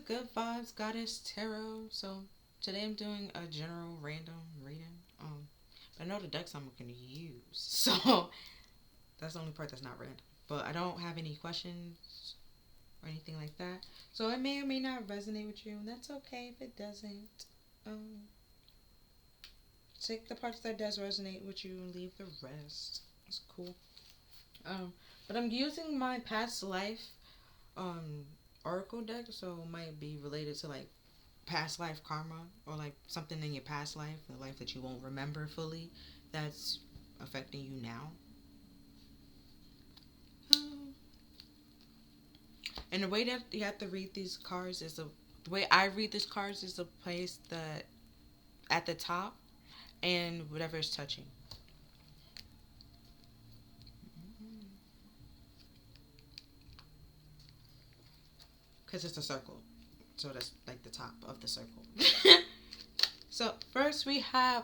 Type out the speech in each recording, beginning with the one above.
Good Vibes Goddess Tarot. So today I'm doing a general random reading. I know the decks I'm gonna use, so that's the only part that's not random. But I don't have any questions or anything like that. So it may or may not resonate with you, and that's okay if it doesn't. Um, Take the parts that does resonate with you and leave the rest. It's cool. Um, but I'm using my past life um oracle deck, so it might be related to like past life karma or like something in your past life, the life that you won't remember fully, that's affecting you now. Um, and the way that you have to read these cards is the way I read these cards is a place that at the top and whatever is touching. Because it's a circle. So that's like the top of the circle. So first we have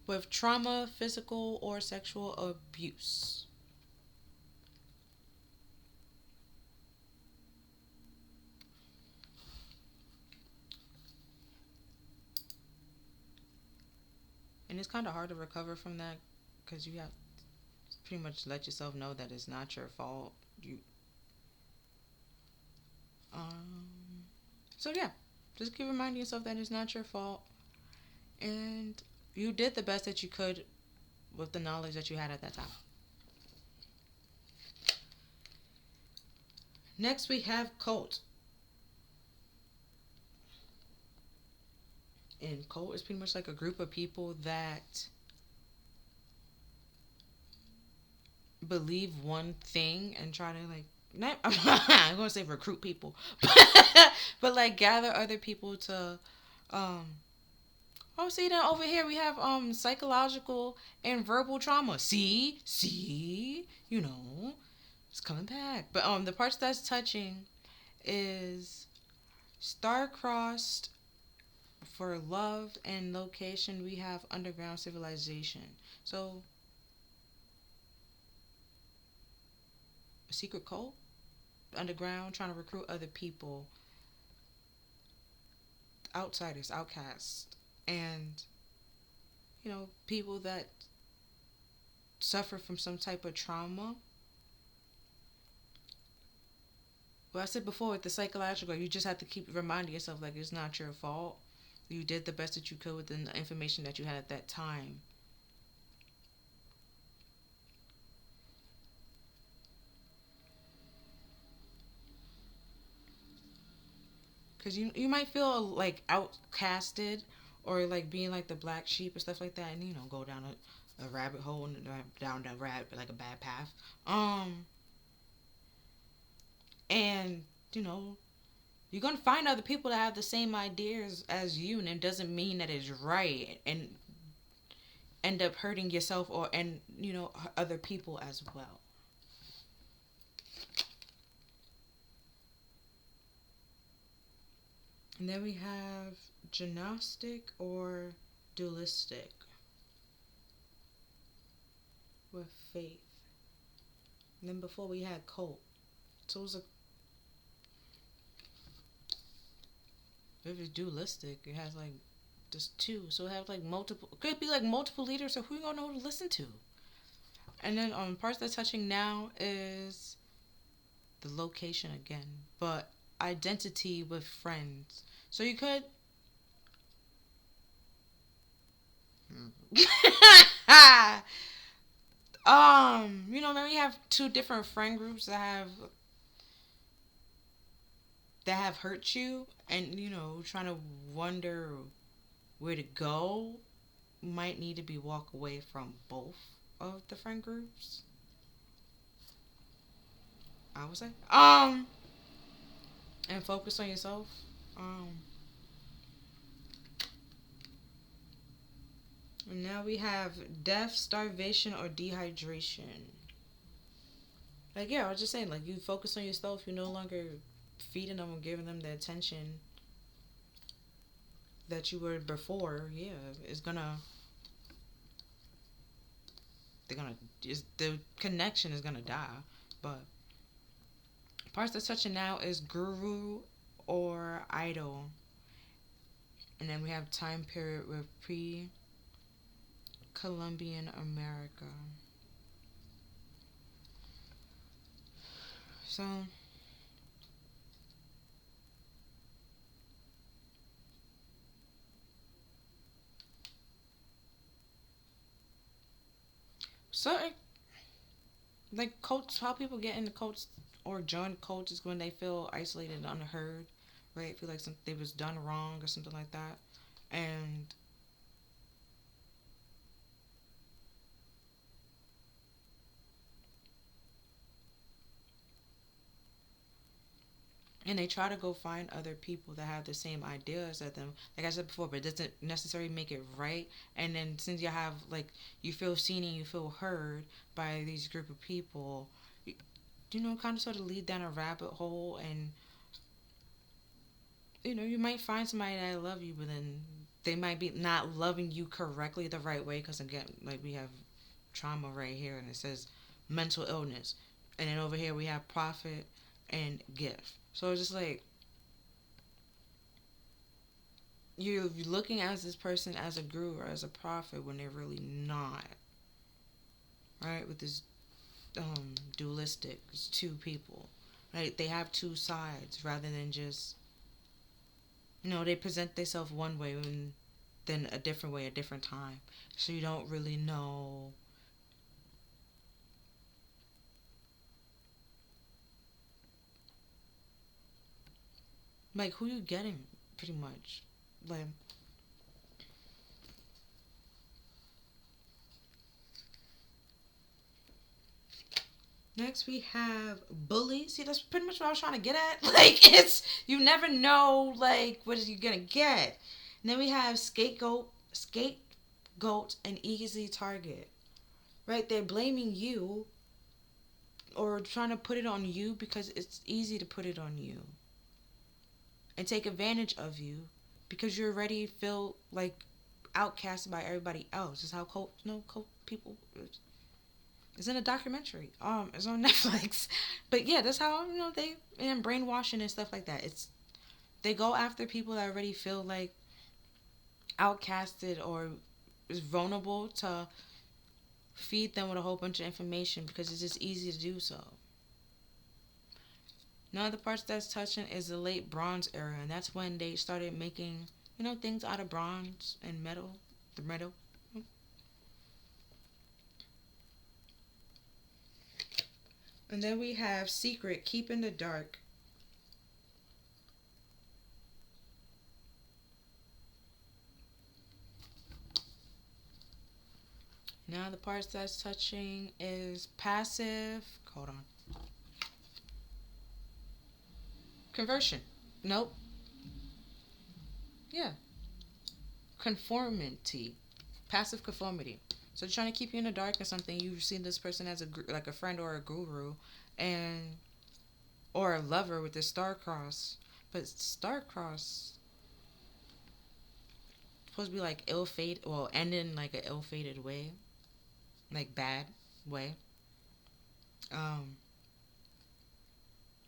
with trauma, physical or sexual abuse. And it's kind of hard to recover from that because you have to pretty much let yourself know that it's not your fault. You um so yeah, just keep reminding yourself that it's not your fault and you did the best that you could with the knowledge that you had at that time. Next we have cult. And cult is pretty much like a group of people that believe one thing and try to like not I'm gonna say recruit people, but like gather other people to um oh, see, then over here we have psychological and verbal trauma. See, it's coming back. But the parts that's touching is star-crossed for love and location. We have underground civilization. So a secret cult underground trying to recruit other people, outsiders, outcasts, and people that suffer from some type of trauma. Well, I said before with the psychological, you just have to keep reminding yourself like it's not your fault. You did the best that you could with the information that you had at that time. Because you might feel like outcasted or like being like the black sheep or stuff like that, and go down a rabbit hole and down the rabbit like a bad path. And you know you're gonna find other people that have the same ideas as you, and it doesn't mean that it's right, and end up hurting yourself or and other people as well. And then we have gnostic or dualistic with faith. And then before we had cult. So it was a if it's dualistic, it has like just two. So it has like multiple. It could be like multiple leaders. So who you gonna know to listen to? And then parts that's touching now is the location again, but identity with friends. So you could. Maybe you have two different friend groups that have hurt you, and trying to wonder where to go. Might need to be walk away from both of the friend groups. I would say. And focus on yourself. Um, and now we have death, starvation, or dehydration. Like yeah, I was just saying, like you focus on yourself. You're no longer feeding them or giving them the attention that you were before. Yeah, it's gonna. They're gonna. The connection is gonna die. But parts that's touching now is guru or idle. And then we have time period with pre-Columbian America. So certain like cults, how people get into cults or join cults is when they feel isolated and unheard, right? Feel like something was done wrong or something like that, and they try to go find other people that have the same ideas as them. Like I said before, but it doesn't necessarily make it right. And then since you have like you feel seen and you feel heard by these group of people, kind of sort of lead down a rabbit hole, and you might find somebody that love you, but then they might be not loving you correctly the right way. Because again, like we have trauma right here, and it says mental illness, and then over here we have profit and gift. So it's just like you're looking at this person as a guru or as a prophet when they're really not, right? With this dualistic, it's two people, right? They have two sides rather than just they present themselves one way and then a different way a different time. So you don't really know like who you getting pretty much. Like next we have bullies. See, that's pretty much what I was trying to get at. Like it's you never know like what is you gonna get. And then we have scapegoat, and easy target. Right? They're blaming you or trying to put it on you because it's easy to put it on you and take advantage of you because you already feel like outcasted by everybody else. Is how cult people. It's in a documentary. It's on Netflix. But yeah, that's how they and brainwashing and stuff like that. It's they go after people that already feel like outcasted or is vulnerable to feed them with a whole bunch of information because it's just easy to do so. None of the parts that's touching is the late Bronze era, and that's when they started making, things out of bronze and metal. The metal. And then we have secret, keep in the dark. Now the parts that's touching is passive. Hold on. Conversion. Nope. Yeah. Conformity. Passive conformity. So they're trying to keep you in the dark or something. You've seen this person as like a friend or a guru, and or a lover with the star-cross. But star-cross supposed to be like ill-fated. Well, ending like an ill-fated way, like bad way. Um,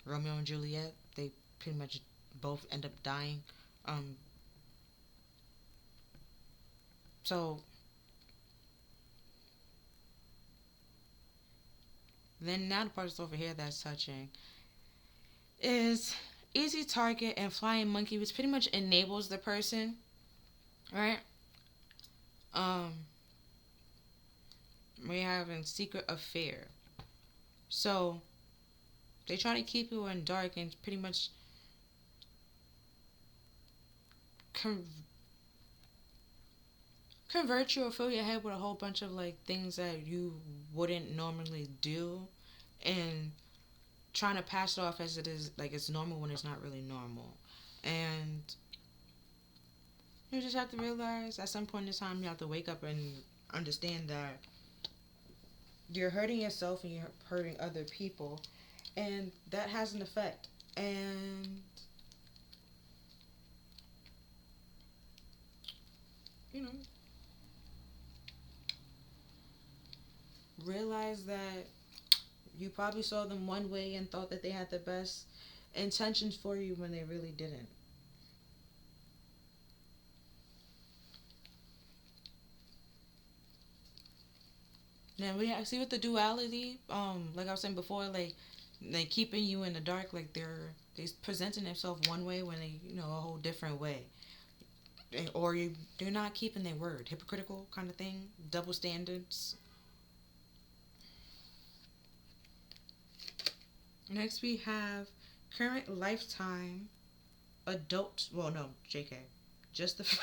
Romeo and Juliet. They pretty much both end up dying. Um, so then now the part over here that's touching is easy target and flying monkey, which pretty much enables the person, right? Um, we have a secret affair. So they try to keep you in dark and pretty much convert you or fill your head with a whole bunch of like things that you wouldn't normally do, and trying to pass it off as it is like it's normal when it's not really normal. And you just have to realize at some point in time you have to wake up and understand that you're hurting yourself and you're hurting other people, and that has an effect. And you know realize that you probably saw them one way and thought that they had the best intentions for you when they really didn't. Now we see with the duality, like I was saying before, like they keeping you in the dark, like they presenting themselves one way when they a whole different way, or they're not keeping their word, hypocritical kind of thing, double standards. Next we have current lifetime adult. Well, no, Jk. Just the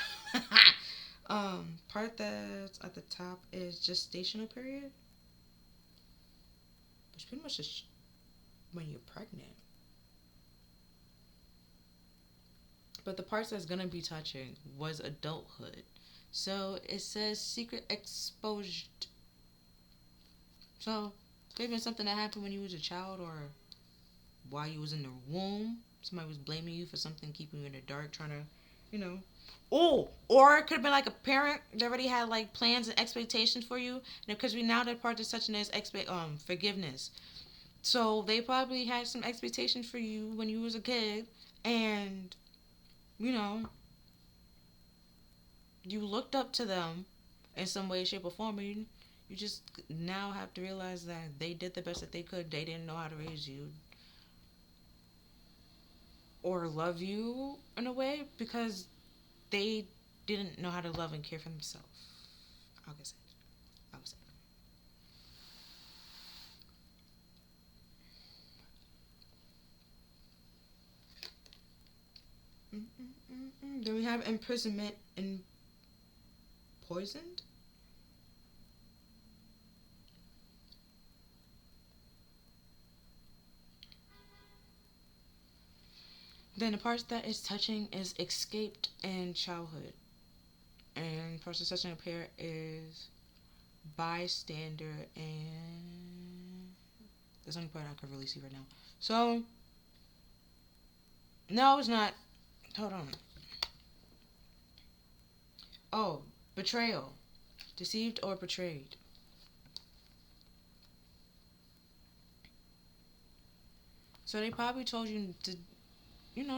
part that's at the top is gestational period, which pretty much just when you're pregnant. But the parts that's gonna be touching was adulthood. So it says secret exposure. So it could have been something that happened when you was a child or while you was in the womb. Somebody was blaming you for something, keeping you in the dark, trying to, you know. Oh, or it could have been like a parent that already had like plans and expectations for you, and because we now that part that's touching is forgiveness. So they probably had some expectations for you when you was a kid, and you know you looked up to them in some way, shape, or form, and you just now have to realize that they did the best that they could. They didn't know how to raise you or love you in a way because they didn't know how to love and care for themselves. I guess I would say. Then we have imprisonment and poisoned. Then the parts that is touching is escaped and childhood. And parts that's touching up here is bystander and that's the only part I can really see right now. So no, it's not. Hold on. Oh, betrayal. Deceived or betrayed. So they probably told you to,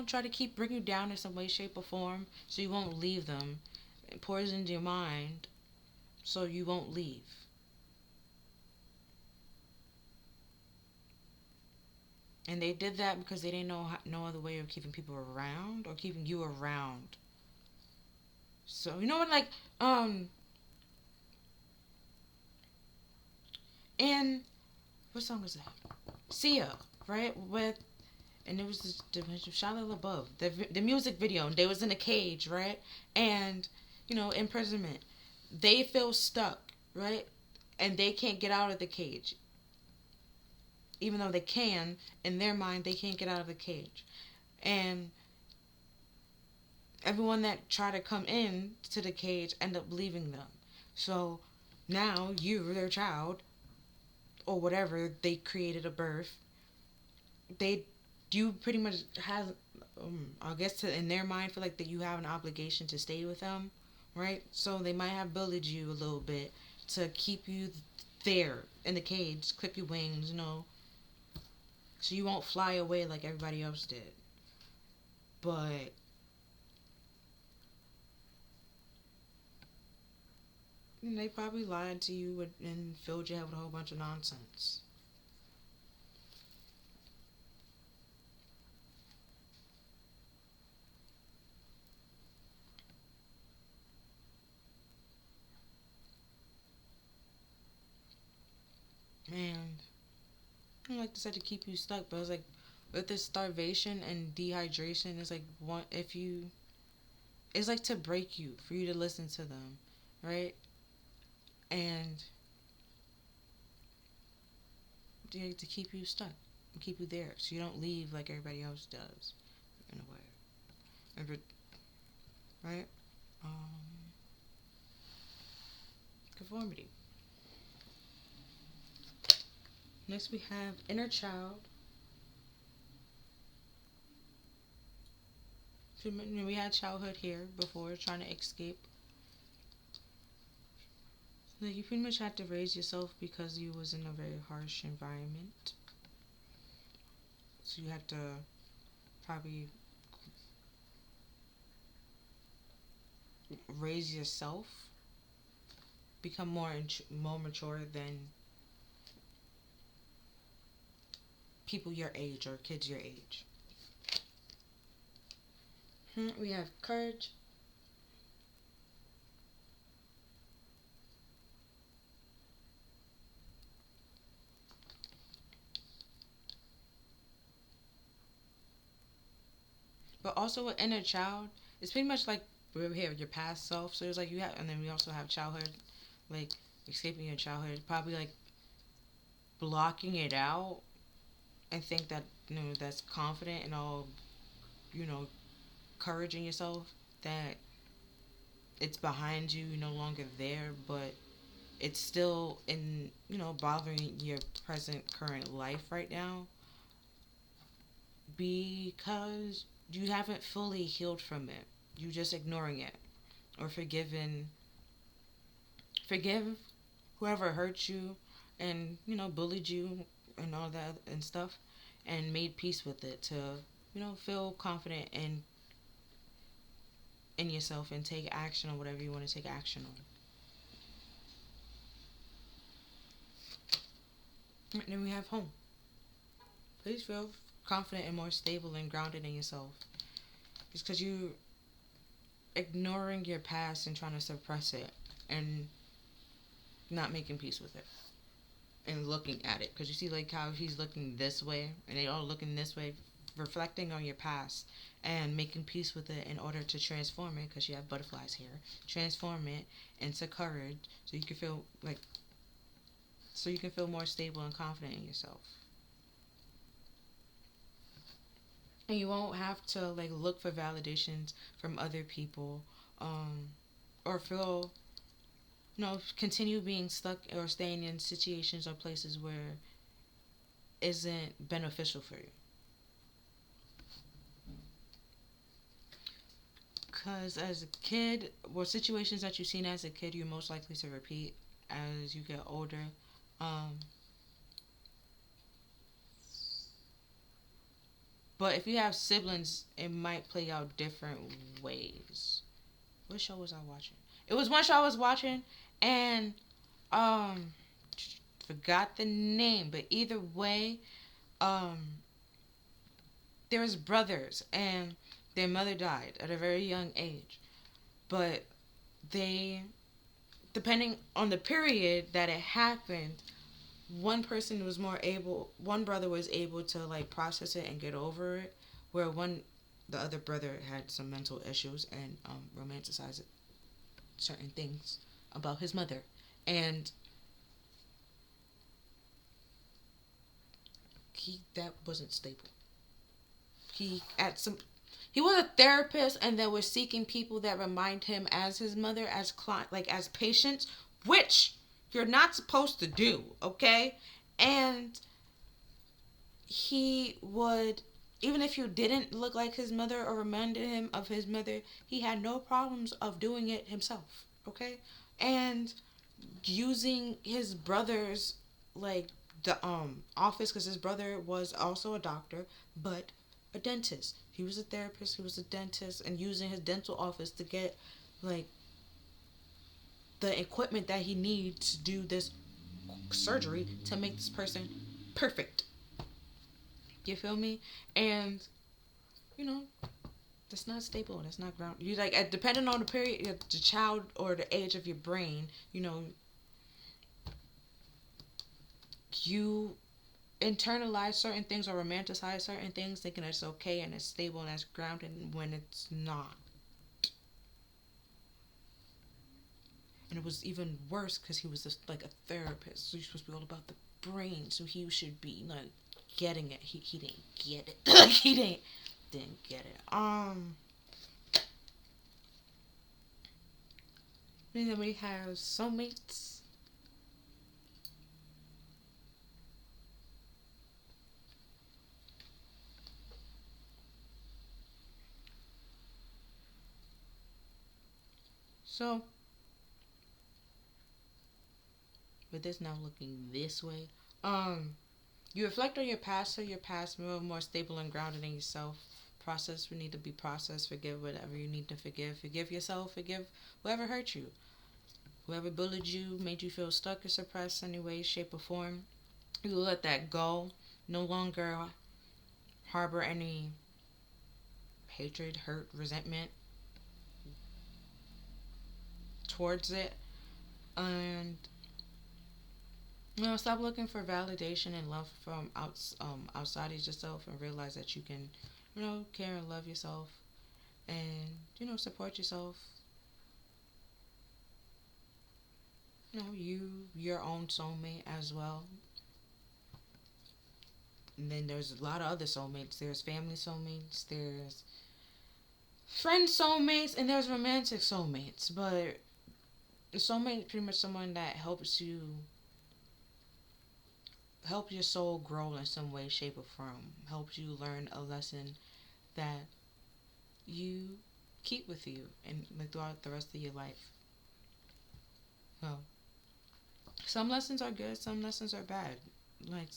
try to keep bring you down in some way, shape, or form so you won't leave them. It poisoned your mind so you won't leave. And they did that because they didn't know no other way of keeping people around or keeping you around. So you know what, like in what song was that? Sia, right? With and it was the Shia LaBeouf, the music video, and they was in a cage, right? And imprisonment. They feel stuck, right? And they can't get out of the cage, even though they can. In their mind, they can't get out of the cage, and everyone that try to come in to the cage end up leaving them. So now you, their child, or whatever they created a birth, they you pretty much have I guess in their mind feel like that you have an obligation to stay with them, right? So they might have bullied you a little bit to keep you there in the cage, clip your wings, so you won't fly away like everybody else did. But they probably lied to you and filled your head with a whole bunch of nonsense. And like I said, to keep you stuck, but it's like with this starvation and dehydration, it's like one if you, it's like to break you for you to listen to them, right? And to keep you stuck, keep you there, so you don't leave like everybody else does, in a way, right? Um, Conformity. Next we have inner child. So we had childhood here before, trying to escape. Like you pretty much had to raise yourself because you was in a very harsh environment. So you had to probably raise yourself, become more mature than people your age or kids your age. We have courage. But also with inner child, it's pretty much like we have your past self. So it's like you have, and then we also have childhood, like escaping your childhood, probably like blocking it out and think that that's confident and all, you know, courage in yourself that it's behind you, no longer there, but it's still in, bothering your present current life right now because you haven't fully healed from it. You just ignoring it or forgive whoever hurt you and, bullied you and all that and stuff and made peace with it to, feel confident in yourself and take action on whatever you want to take action on. And then we have home. Please feel confident and more stable and grounded in yourself. It's because you ignoring your past and trying to suppress it and not making peace with it and looking at it. Because you see, like, how he's looking this way and they all looking this way, reflecting on your past and making peace with it in order to transform it, because you have butterflies here, transform it into courage so you can feel more stable and confident in yourself. And you won't have to like look for validations from other people, or feel, continue being stuck or staying in situations or places where isn't beneficial for you. Because as a kid, situations that you've seen as a kid, you're most likely to repeat as you get older. Um, but if you have siblings, it might play out different ways. What show was I watching? It was one show I was watching, and um, forgot the name. But either way, um, there was brothers, and their mother died at a very young age. But they, depending on the period that it happened, one brother was able to like process it and get over it, where the other brother had some mental issues and romanticized certain things about his mother, and that wasn't stable. He at some he was a therapist, and they were seeking people that remind him as his mother, as like as patients, which you're not supposed to do, okay? And he would, even if you didn't look like his mother or reminded him of his mother, he had no problems of doing it himself, okay? And using his brother's like the office, because his brother was also a doctor, but a dentist. He was a therapist, he was a dentist, and using his dental office to get like the equipment that he needs to do this surgery to make this person perfect. You feel me? And you know, that's not stable. That's not ground. You like depending on the period, the child or the age of your brain. You internalize certain things or romanticize certain things, thinking it's okay and it's stable and it's grounded when it's not. And it was even worse because he was just like a therapist, so he's supposed to be all about the brain. So he should be like getting it. He didn't get it. Like he didn't get it. And then we have soulmates. So, with this now looking this way, you reflect on your past, so your past more stable and grounded in yourself. Process what need to be processed. Forgive whatever you need to forgive. Forgive yourself. Forgive whoever hurt you. Whoever bullied you, made you feel stuck or suppressed in any way, shape, or form. You let that go. No longer harbor any hatred, hurt, resentment towards it. And stop looking for validation and love from outside of yourself, and realize that you can, care and love yourself, and support yourself. Your own soulmate as well. And then there's a lot of other soulmates. There's family soulmates, there's friend soulmates, and there's romantic soulmates. But a soulmate is pretty much someone that help your soul grow in some way, shape, or form. Helps you learn a lesson that you keep with you and throughout the rest of your life. So some lessons are good, some lessons are bad. Like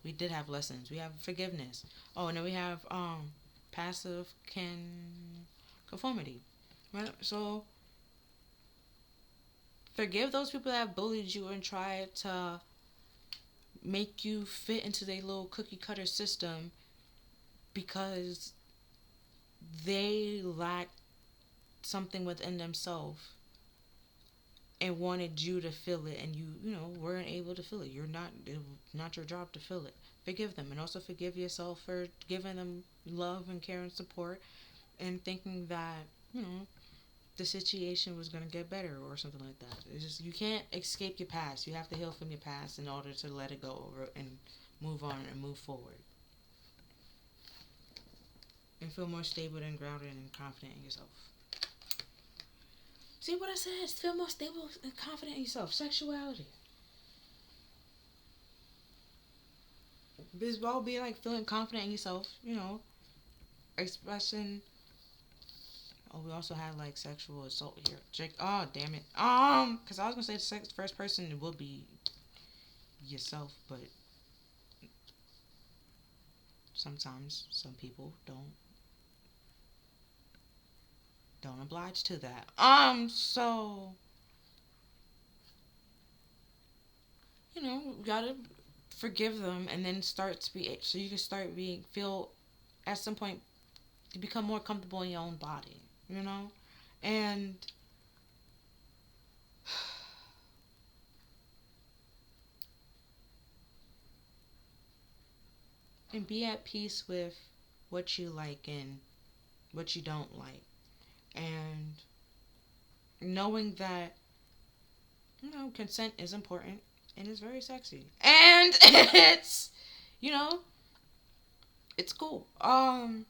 we did have lessons. We have forgiveness. Oh, and then we have passive conformity. Right? So forgive those people that bullied you and tried to make you fit into their little cookie cutter system, because they lacked something within themselves and wanted you to feel it, and you weren't able to feel it. It was not your job to feel it. Forgive them, and also forgive yourself for giving them love and care and support, and thinking that the situation was going to get better or something like that. It's just, you can't escape your past. You have to heal from your past in order to let it go and move on and move forward. And feel more stable and grounded and confident in yourself. See what I said? Feel more stable and confident in yourself. Sexuality. This all be like feeling confident in yourself, expressing. Oh, we also had like sexual assault here. Oh, damn it. Because I was gonna say the first person will be yourself, but sometimes some people don't oblige to that. So you gotta forgive them, and then so you can start feel at some point to become more comfortable in your own body, and be at peace with what you like and what you don't like, and knowing that consent is important and it's very sexy, and it's it's cool, and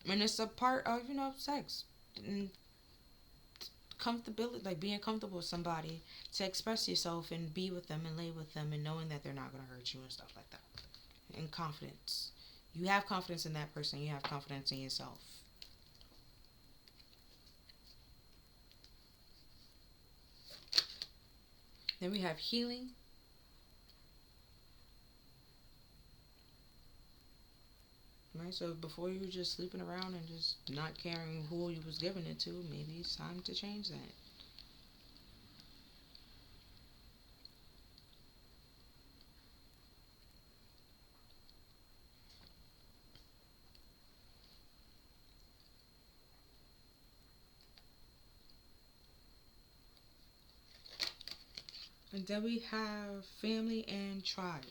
it's a part of sex and comfortability, like being comfortable with somebody to express yourself and be with them and lay with them, and knowing that they're not going to hurt you and stuff like that. And confidence. You have confidence in that person. You have confidence in yourself. Then we have healing. Right, so before you were just sleeping around and just not caring who you was giving it to, maybe it's time to change that. And then we have family and tribe.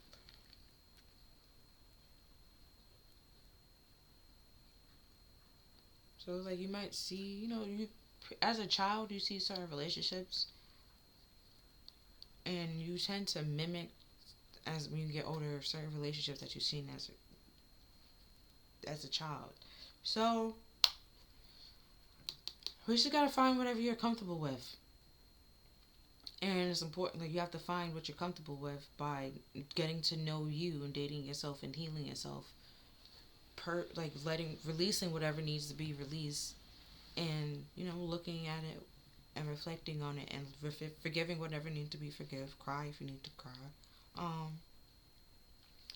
So like you might see, you as a child you see certain relationships, and you tend to mimic as when you get older certain relationships that you've seen as a child. So we just gotta find whatever you're comfortable with. And it's important, like you have to find what you're comfortable with by getting to know you and dating yourself and healing yourself. Releasing whatever needs to be released, and looking at it and reflecting on it, and forgiving whatever needs to be forgiven. Cry if you need to cry.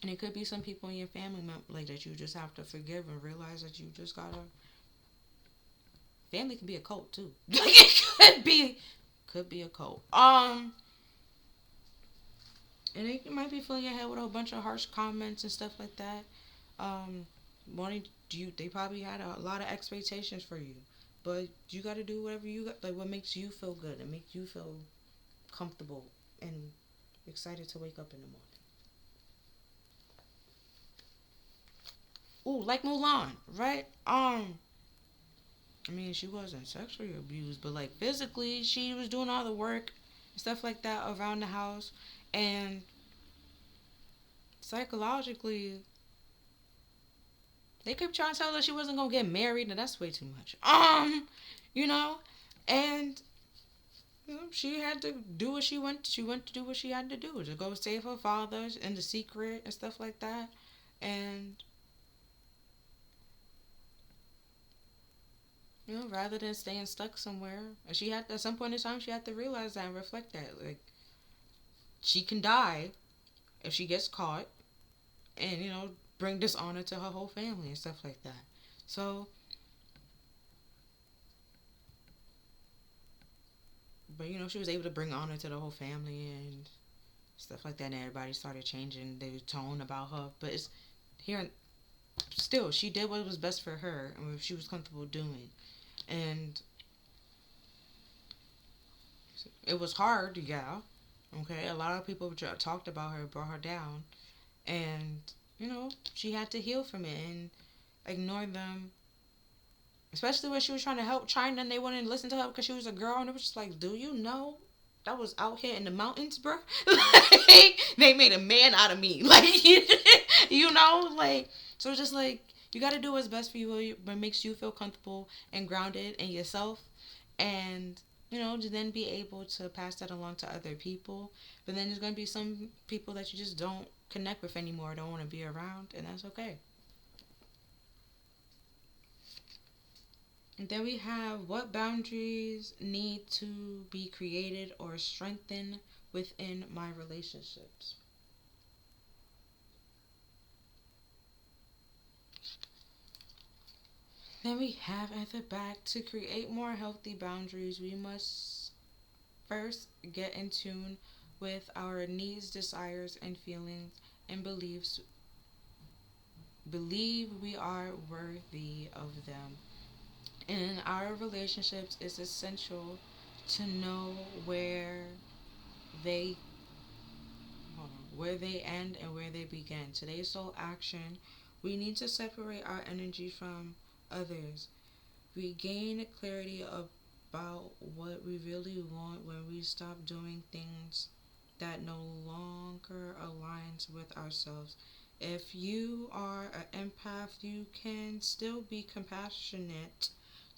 And it could be some people in your family like that you just have to forgive and realize that you just gotta. Family can be a cult too. It could be a cult. And it might be filling your head with a bunch of harsh comments and stuff like that. Um, wanting you, they probably had a lot of expectations for you, but you got to do whatever you got, like what makes you feel good and make you feel comfortable and excited to wake up in the morning. Ooh, like Mulan, right? I mean, she wasn't sexually abused, but like physically, she was doing all the work and stuff like that around the house, and psychologically, they kept trying to tell her she wasn't gonna get married, and that's way too much. You know, and she had to do what she went. She went to do what she had to do to go save her father in the secret and stuff like that, and rather than staying stuck somewhere, she had at some point in time she had to realize that and reflect that like she can die if she gets caught, and bring dishonor to her whole family and stuff like that. So, but she was able to bring honor to the whole family and stuff like that, and everybody started changing their tone about her. But it's here, still, she did what was best for her and what she was comfortable doing, and it was hard, yeah. Okay, a lot of people talked about her, brought her down, and she had to heal from it and ignore them, especially when she was trying to help China and they wouldn't listen to her because she was a girl, and it was just like, do you know that was out here in the mountains, bro? Like, they made a man out of me. Like, like, so it's just like, you got to do what's best for you, what makes you feel comfortable and grounded in yourself. And, to then be able to pass that along to other people. But then there's going to be some people that you just don't connect with anymore, don't want to be around, and that's okay. And then we have what boundaries need to be created or strengthened within my relationships. Then we have at the back, to create more healthy boundaries, we must first get in tune with our needs, desires, and feelings and beliefs. Believe we are worthy of them. In our relationships, it's essential to know they where they end and where they begin. Today's sole action, we need to separate our energy from others. We gain clarity about what we really want when we stop doing things that no longer aligns with ourselves. If you are an empath, you can still be compassionate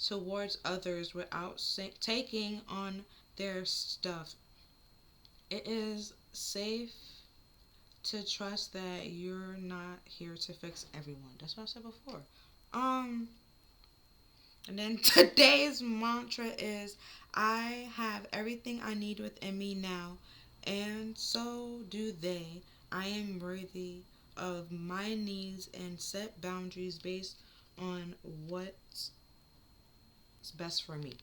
towards others without taking on their stuff. It is safe to trust that you're not here to fix everyone. That's what I said before. Um, and then today's mantra is, I have everything I need within me now, and so do they. I am worthy of my needs and set boundaries based on what's best for me.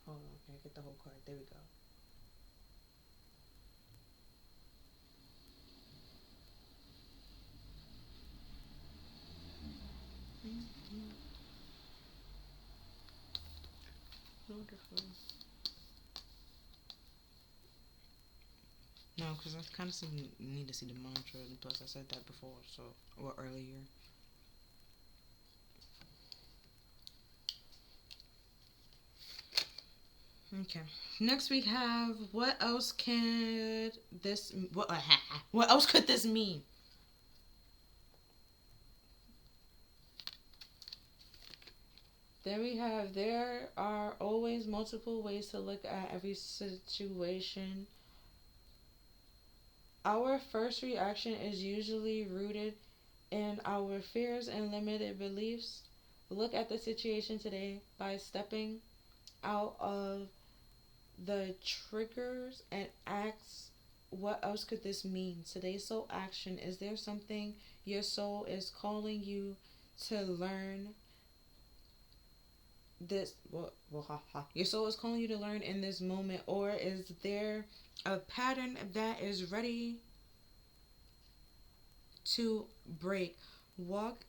Hold on, okay, get the whole card. There we go. Mm-hmm. Wonderful. No, because I kind of need to see the mantra, and plus I said that before, so, or earlier. Okay. Next we have, what else can this what else could this mean? There we have, there are always multiple ways to look at every situation. Our first reaction is usually rooted in our fears and limited beliefs. Look at the situation today by stepping out of the triggers and acts. What else could this mean? Today's soul action. Is there something your soul is calling you to learn? This your soul is calling you to learn in this moment, or is there a pattern that is ready to break? Walk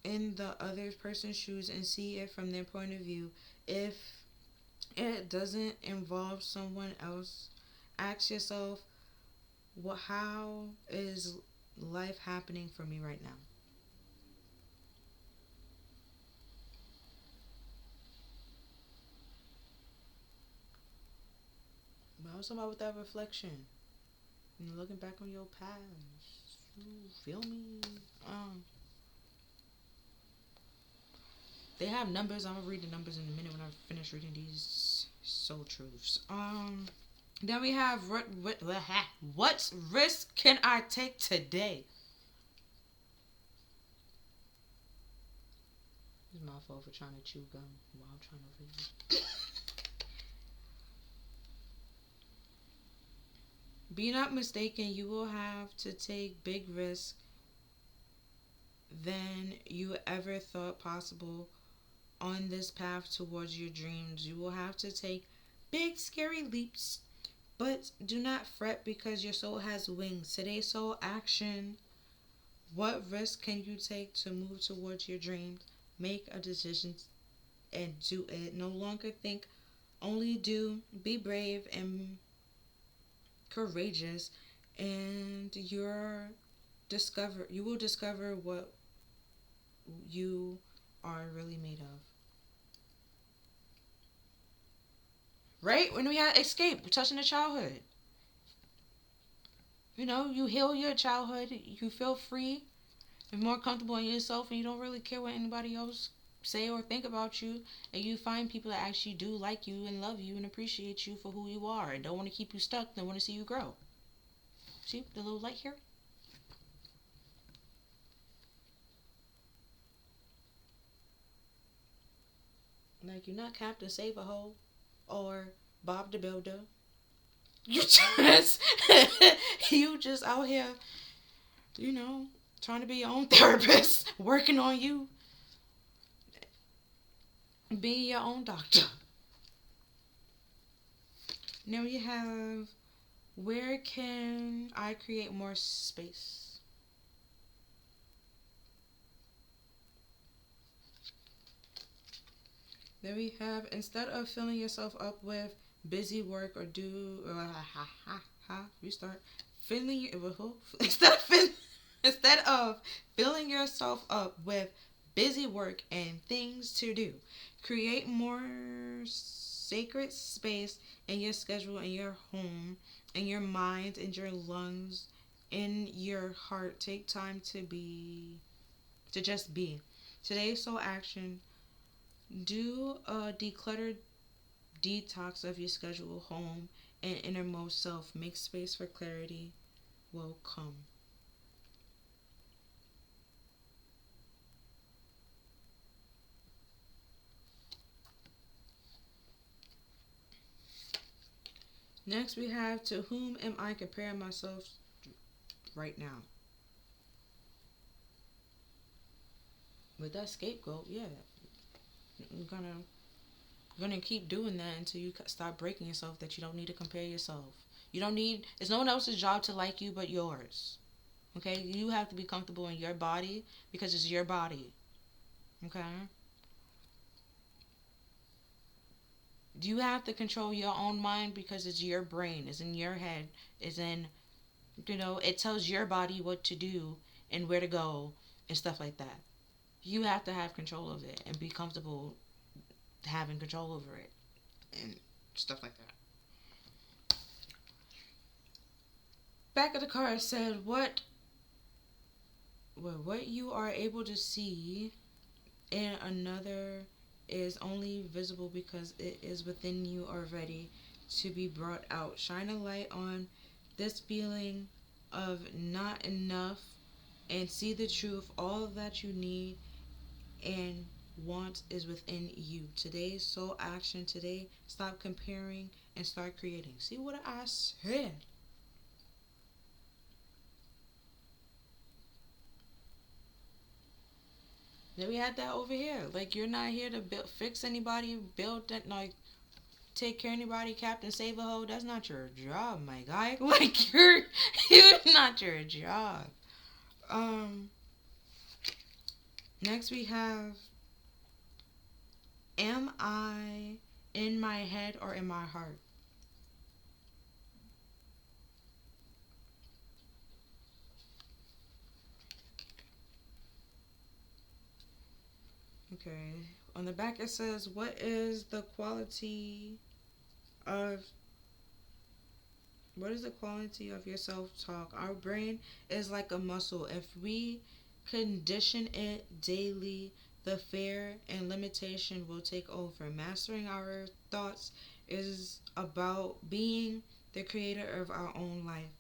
in the other person's shoes and see it from their point of view. If it doesn't involve someone else, ask yourself, what, how is life happening for me right now? But also about with that reflection and looking back on your past. Ooh, feel me? Um, they have numbers. I'm gonna read the numbers in a minute when I finish reading these soul truths. Then we have what risk can I take today? It's my fault for trying to chew gum while I'm trying to read. Be not mistaken, you will have to take big risks than you ever thought possible on this path towards your dreams. You will have to take big, scary leaps, but do not fret because your soul has wings. Today's soul action. What risk can you take to move towards your dreams? Make a decision and do it. No longer think, only do. Be brave and courageous, and you will discover what you are really made of. Right? When we had escape, touching the childhood. You know, you heal your childhood, you feel free and more comfortable in yourself, and you don't really care what anybody else say or think about you, and you find people that actually do like you and love you and appreciate you for who you are and don't want to keep you stuck, they want to see you grow. See the little light here? Like, you're not Captain Save a Hole or Bob the Builder. You just you just out here, you know, trying to be your own therapist, working on you, being your own doctor. Now you have, where can I create more space? Then we have, instead of filling yourself up with busy work or restart, filling instead of filling yourself up with busy work and things to do, create more sacred space in your schedule, in your home, in your mind, in your lungs, in your heart. Take time to just be. Today's soul action. Do a decluttered detox of your schedule, home, and innermost self. Make space for clarity will come. Next, we have, to whom am I comparing myself right now? With that scapegoat, yeah, you're gonna keep doing that until you stop breaking yourself. That you don't need to compare yourself. You don't need. It's no one else's job to like you but yours. Okay, you have to be comfortable in your body because it's your body. Okay, you have to control your own mind because it's your brain. It's in your head. It's in, it tells your body what to do and where to go and stuff like that. You have to have control of it and be comfortable having control over it and stuff like that. Back of the card said, what you are able to see in another is only visible because it is within you already to be brought out. Shine a light on this feeling of not enough and see the truth, all that you need, and want is within you. Today's soul action today. Stop comparing and start creating. See what I said? Then we had that over here. Like, you're not here to fix anybody, build that, like, take care of anybody, captain, save a hoe. That's not your job, my guy. Like, you're not your job. Um. Next we have, am I in my head or in my heart? Okay. On the back it says, what is the quality of your self-talk? Our brain is like a muscle. If we condition it daily, the fear and limitation will take over. Mastering our thoughts is about being the creator of our own life.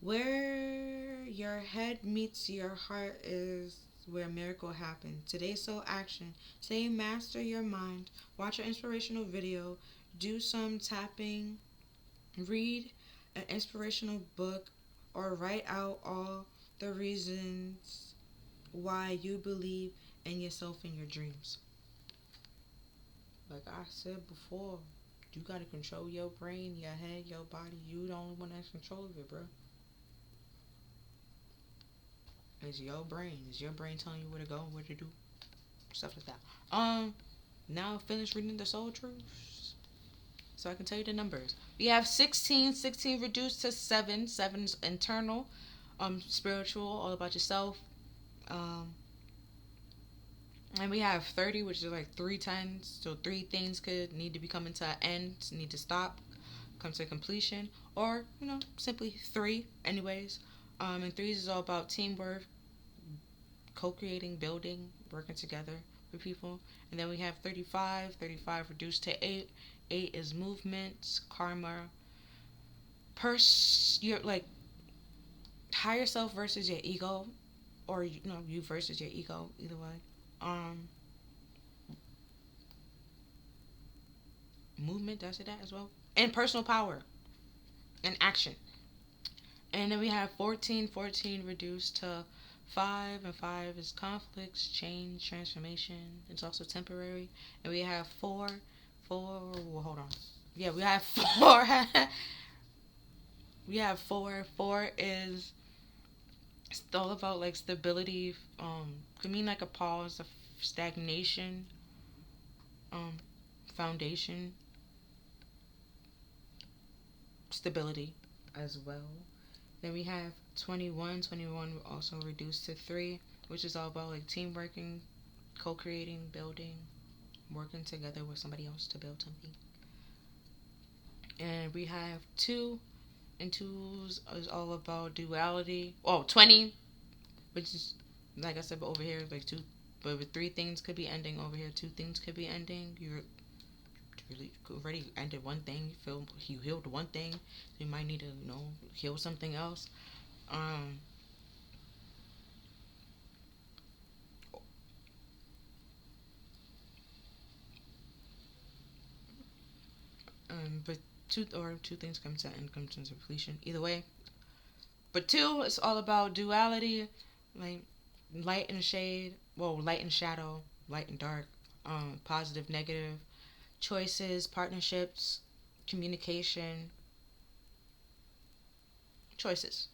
Where your head meets your heart is where a miracle happens. Today's soul action. Today, master your mind. Watch an inspirational video. Do some tapping. Read an inspirational book. Or write out all the reasons why you believe in yourself and your dreams. Like I said before, you gotta control your brain, your head, your body. You the only one that's control of it, bro. It's your brain. It's your brain telling you where to go, what to do, stuff like that. Now finish reading the soul truths, so I can tell you the numbers. We have 16. 16 reduced to 7. 7's internal, spiritual, all about yourself. Um, and we have 30, which is like 3 times. So 3 things could need to be coming to an end, need to stop, come to completion, or simply 3, anyways. And 3 is all about teamwork, co-creating, building, working together with people. And then we have 35. 35 reduced to 8. 8 is movement, karma, your like higher self versus your ego, or you versus your ego, either way. Movement, that's it, that as well, and personal power and action. And then we have 14. 14 reduced to 5, and 5 is conflicts, change, transformation. It's also temporary. And we have 4. 4. Well, hold on. Yeah, we have 4. We have 4. 4 is it's all about like stability. Could mean like a pause, a stagnation, um, foundation, stability as well. Then we have 21. 21 also reduced to 3, which is all about like team working, co-creating, building, working together with somebody else to build something. And we have 2, and 2 is all about duality. Oh, 20, which is like I said, but over here like 2, but with 3 things could be ending. Over here 2 things could be ending. You're really already ended one thing. You healed one thing. You might need to heal something else. Um, but two things come to end, come to completion. Either way, but 2 is all about duality, like light and shade. Well, light and shadow, light and dark. Positive, negative, choices, partnerships, communication, choices.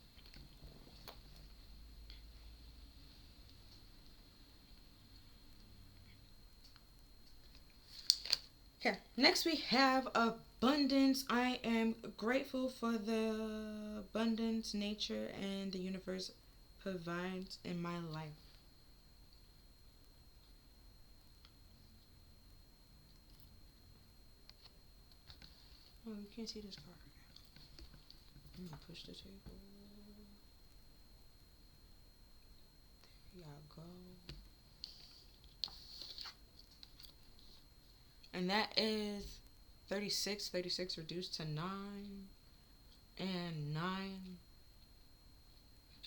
Okay, next we have abundance. I am grateful for the abundance nature and the universe provides in my life. Oh, you can't see this card. I'm gonna push the table. There y'all go. And that is 36. 36 reduced to 9. And 9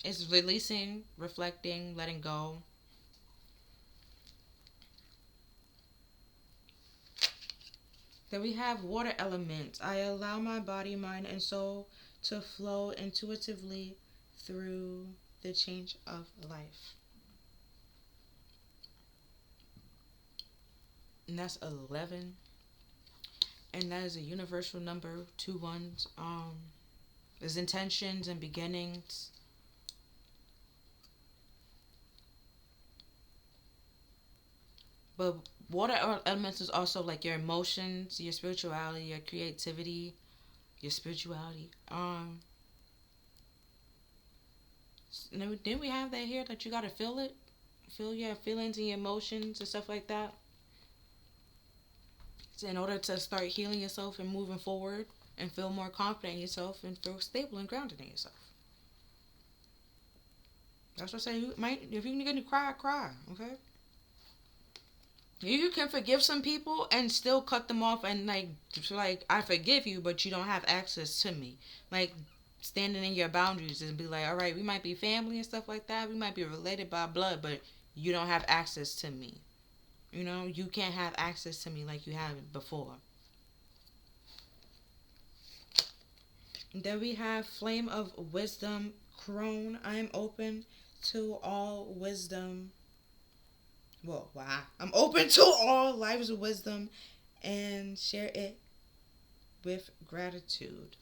is releasing, reflecting, letting go. Then we have water element. I allow my body, mind, and soul to flow intuitively through the change of life. And that's 11. And that is a universal number, two ones. There's intentions and beginnings. But water elements is also like your emotions, your spirituality, your creativity, your spirituality. Didn't we have that here that you gotta feel it, feel your feelings and your emotions and stuff like that, so in order to start healing yourself and moving forward and feel more confident in yourself and feel stable and grounded in yourself. That's what I say. You might, if you need to cry, cry. Okay. You can forgive some people and still cut them off and like I forgive you, but you don't have access to me. Like standing in your boundaries and be like, all right, we might be family and stuff like that. We might be related by blood, but you don't have access to me. You know, you can't have access to me like you have before. Then we have Flame of Wisdom Crone. I am open to all wisdom. Well, wow. I'm open to all life's wisdom and share it with gratitude.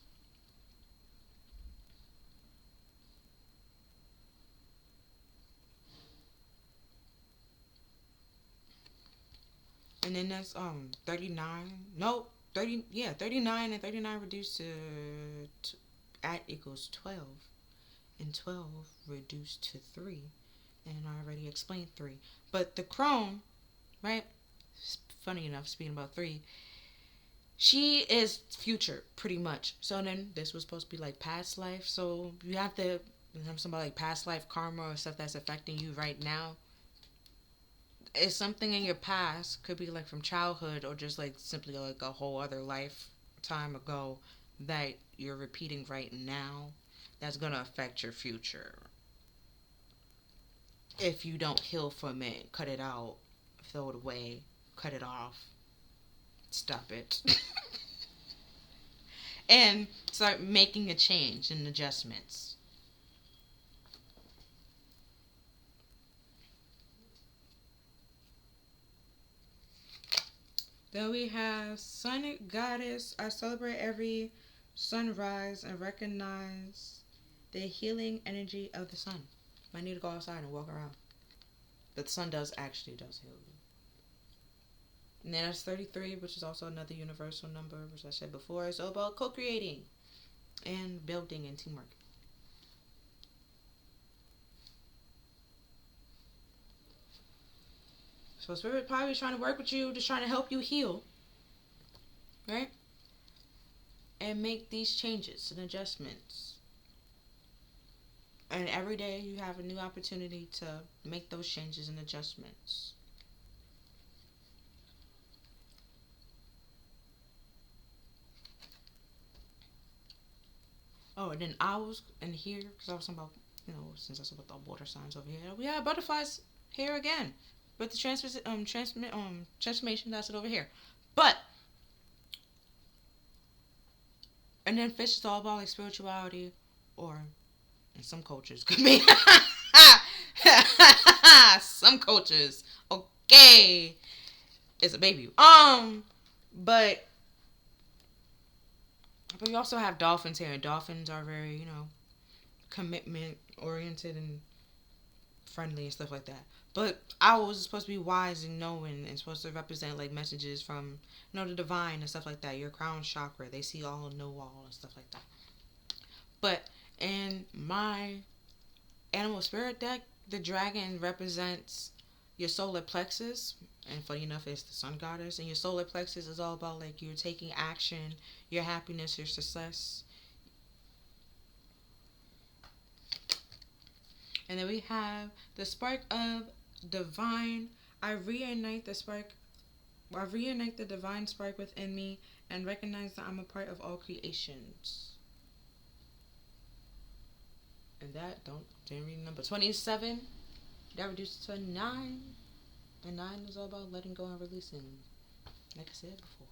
And then that's 39. No, 30, yeah, 39 and 39 reduced to at equals 12. And 12 reduced to 3. And I already explained 3. But the crone, right? Funny enough, speaking about 3, she is future pretty much. So then this was supposed to be like past life. So you have to have somebody like past life karma or stuff that's affecting you right now. It's something in your past, could be like from childhood or just like simply like a whole other lifetime ago that you're repeating right now, that's gonna affect your future if you don't heal from it, cut it out, throw it away, cut it off, stop it, and start making a change and adjustments. Then we have Sun Goddess. I celebrate every sunrise and recognize the healing energy of the sun. I need to go outside and walk around. But the sun does heal you. And then that's 33, which is also another universal number, which I said before. It's all about co-creating and building and teamwork. So Spirit probably is trying to work with you, just trying to help you heal, right? And make these changes and adjustments. And every day you have a new opportunity to make those changes and adjustments. Oh, and then owls in here, because I was talking about, since I was about the water signs over here, we have butterflies here again. But the transformation, that's it over here. But, and then fish is all about like spirituality, or in some cultures could be some cultures, okay, it's a baby. But you also have dolphins here, and dolphins are very, commitment oriented and friendly and stuff like that. But owls are supposed to be wise and knowing and supposed to represent like messages from, the divine and stuff like that. Your crown chakra, they see all, know all, and stuff like that. But in my animal spirit deck, the dragon represents your solar plexus, and funny enough, it's the sun goddess. And your solar plexus is all about like you're taking action, your happiness, your success. And then we have the spark of divine. I reunite the divine spark within me and recognize that I'm a part of all creations. And that didn't read number 27. That reduced to 9. And 9 is all about letting go and releasing. Like I said before.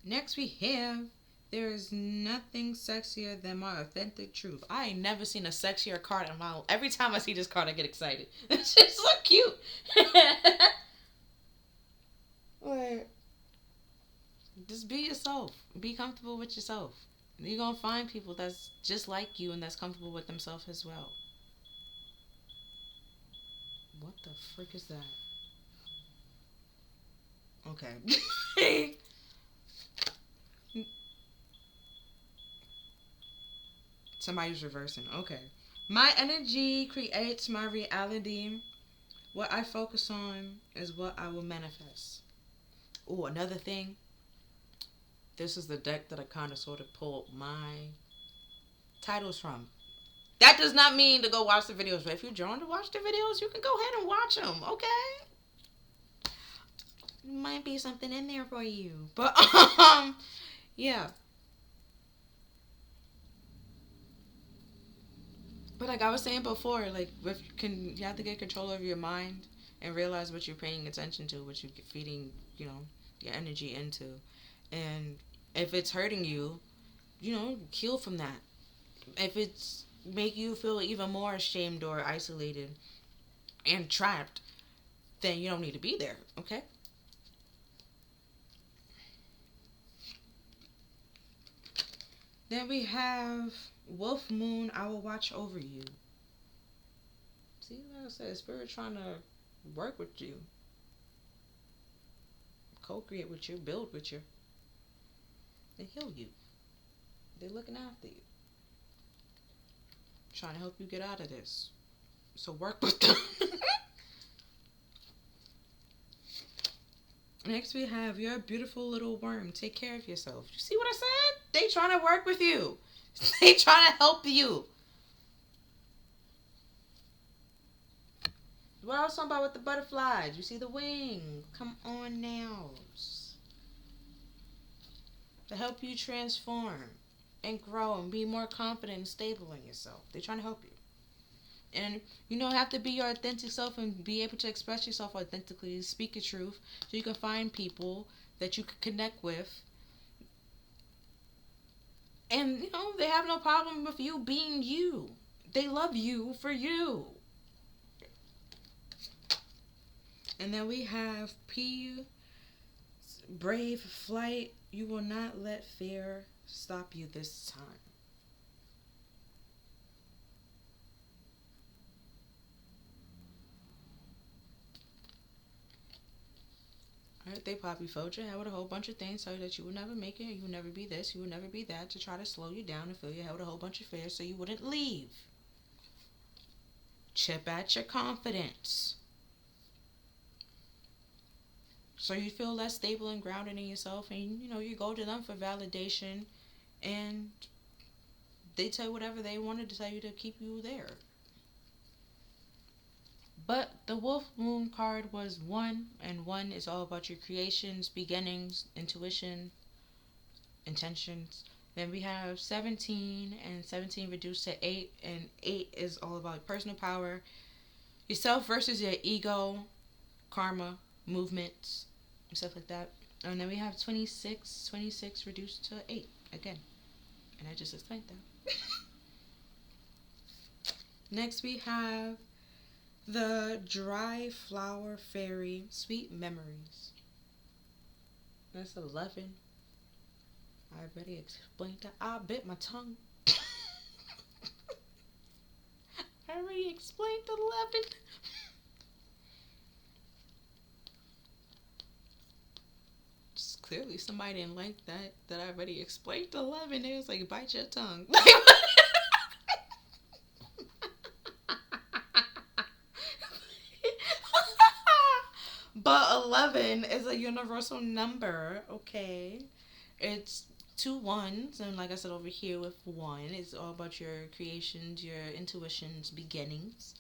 Next we have, there is nothing sexier than my authentic truth. I ain't never seen a sexier card in my life. Every time I see this card, I get excited. It's just so cute. Like, just be yourself. Be comfortable with yourself. You're gonna find people that's just like you and that's comfortable with themselves as well. What the frick is that? Okay. Somebody's reversing. Okay. My energy creates my reality. What I focus on is what I will manifest. Oh, another thing. This is the deck that I kind of sort of pulled my titles from. That does not mean to go watch the videos, but if you're drawn to watch the videos, you can go ahead and watch them, okay? Might be something in there for you. But, yeah. But like I was saying before, like you have to get control of your mind and realize what you're paying attention to, what you're feeding, your energy into. And if it's hurting you, heal from that. If it's make you feel even more ashamed or isolated and trapped, then you don't need to be there, okay? Then we have Wolf Moon, I will watch over you. See, like I said, Spirit trying to work with you, co-create with you, build with you, and heal you. They're looking after you, trying to help you get out of this. So work with them. Next we have, you're a beautiful little worm. Take care of yourself. You see what I said? They trying to work with you. They trying to help you. What I was talking about with the butterflies. You see the wing. Come on now. To help you transform and grow and be more confident and stable in yourself. They're trying to help you. And you don't have to be your authentic self and be able to express yourself authentically, speak your truth, so you can find people that you can connect with. And, they have no problem with you being you. They love you for you. And then we have P, brave flight. You will not let fear stop you this time. Alright, they probably filled your head with a whole bunch of things, tell you that you would never make it, you would never be this, you would never be that, to try to slow you down and fill your head with a whole bunch of fear so you wouldn't leave. Chip at your confidence. So you feel less stable and grounded in yourself, and you go to them for validation, and they tell you whatever they wanted to tell you to keep you there. But the Wolf Moon card was 1, and 1 is all about your creations, beginnings, intuition, intentions. Then we have 17, and 17 reduced to 8, and 8 is all about personal power, yourself versus your ego, karma, movements, and stuff like that. And then we have 26 reduced to 8 again. And I just explained that. Next we have the Dry Flower Fairy, Sweet Memories. That's 11. I already explained that. I bit my tongue. I already explained 11. Just clearly somebody didn't like that I already explained 11. It was like, bite your tongue. But 11 is a universal number, okay? It's 2 ones, and like I said over here with 1, it's all about your creations, your intuitions, beginnings,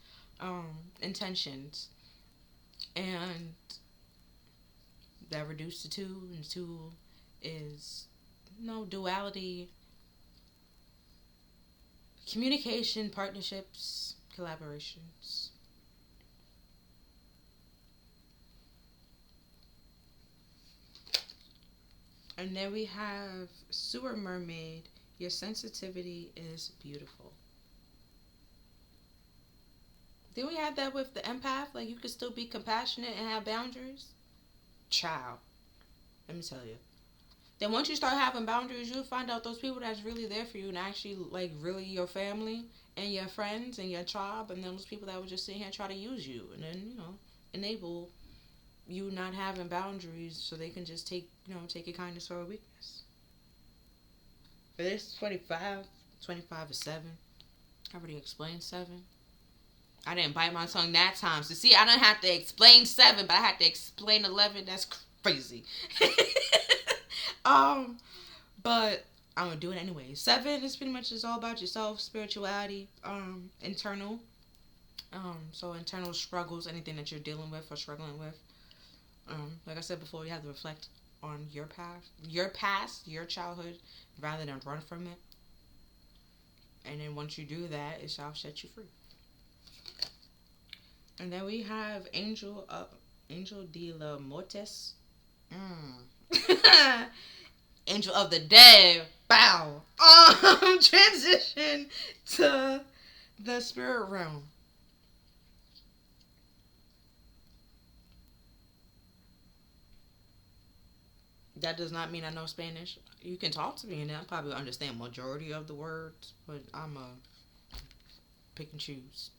intentions. And that reduced to 2, and 2 is duality, communication, partnerships, collaborations. And then we have sewer mermaid. Your sensitivity is beautiful. Then we had that with the empath. Like, you could still be compassionate and have boundaries. Child, let me tell you. Then once you start having boundaries, you'll find out those people that's really there for you and actually, like, really your family and your friends and your tribe, and then those people that would just sit here and try to use you and then, enable you not having boundaries so they can just take your kindness for a weakness. For this 25 is 7. I already explained 7. I didn't bite my tongue that time. So see, I don't have to explain 7, but I had to explain 11. That's crazy. But I'm gonna do it anyway. 7 is pretty much just all about yourself, spirituality, internal. So internal struggles, anything that you're dealing with or struggling with. Like I said before, you have to reflect on your past, your childhood, rather than run from it. And then once you do that, it shall set you free. And then we have Angel de la Mortes. Angel of the Dead. Bow. Transition to the spirit realm. That does not mean I know Spanish. You can talk to me and I'll probably understand majority of the words, but I'm a pick and choose.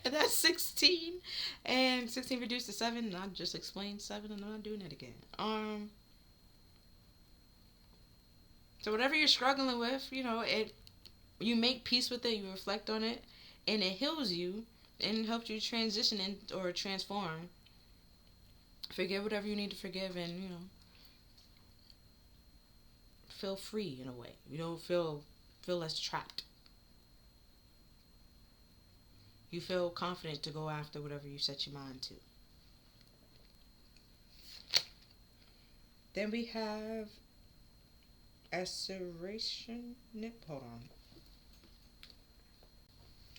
And that's 16. And 16 reduced to 7, and I just explained 7 and I'm not doing it again. So whatever you're struggling with, you make peace with it, you reflect on it, and it heals you and helps you transition or transform. Forgive whatever you need to forgive and, feel free in a way. You don't feel less trapped. You feel confident to go after whatever you set your mind to. Then we have assertion. Hold on.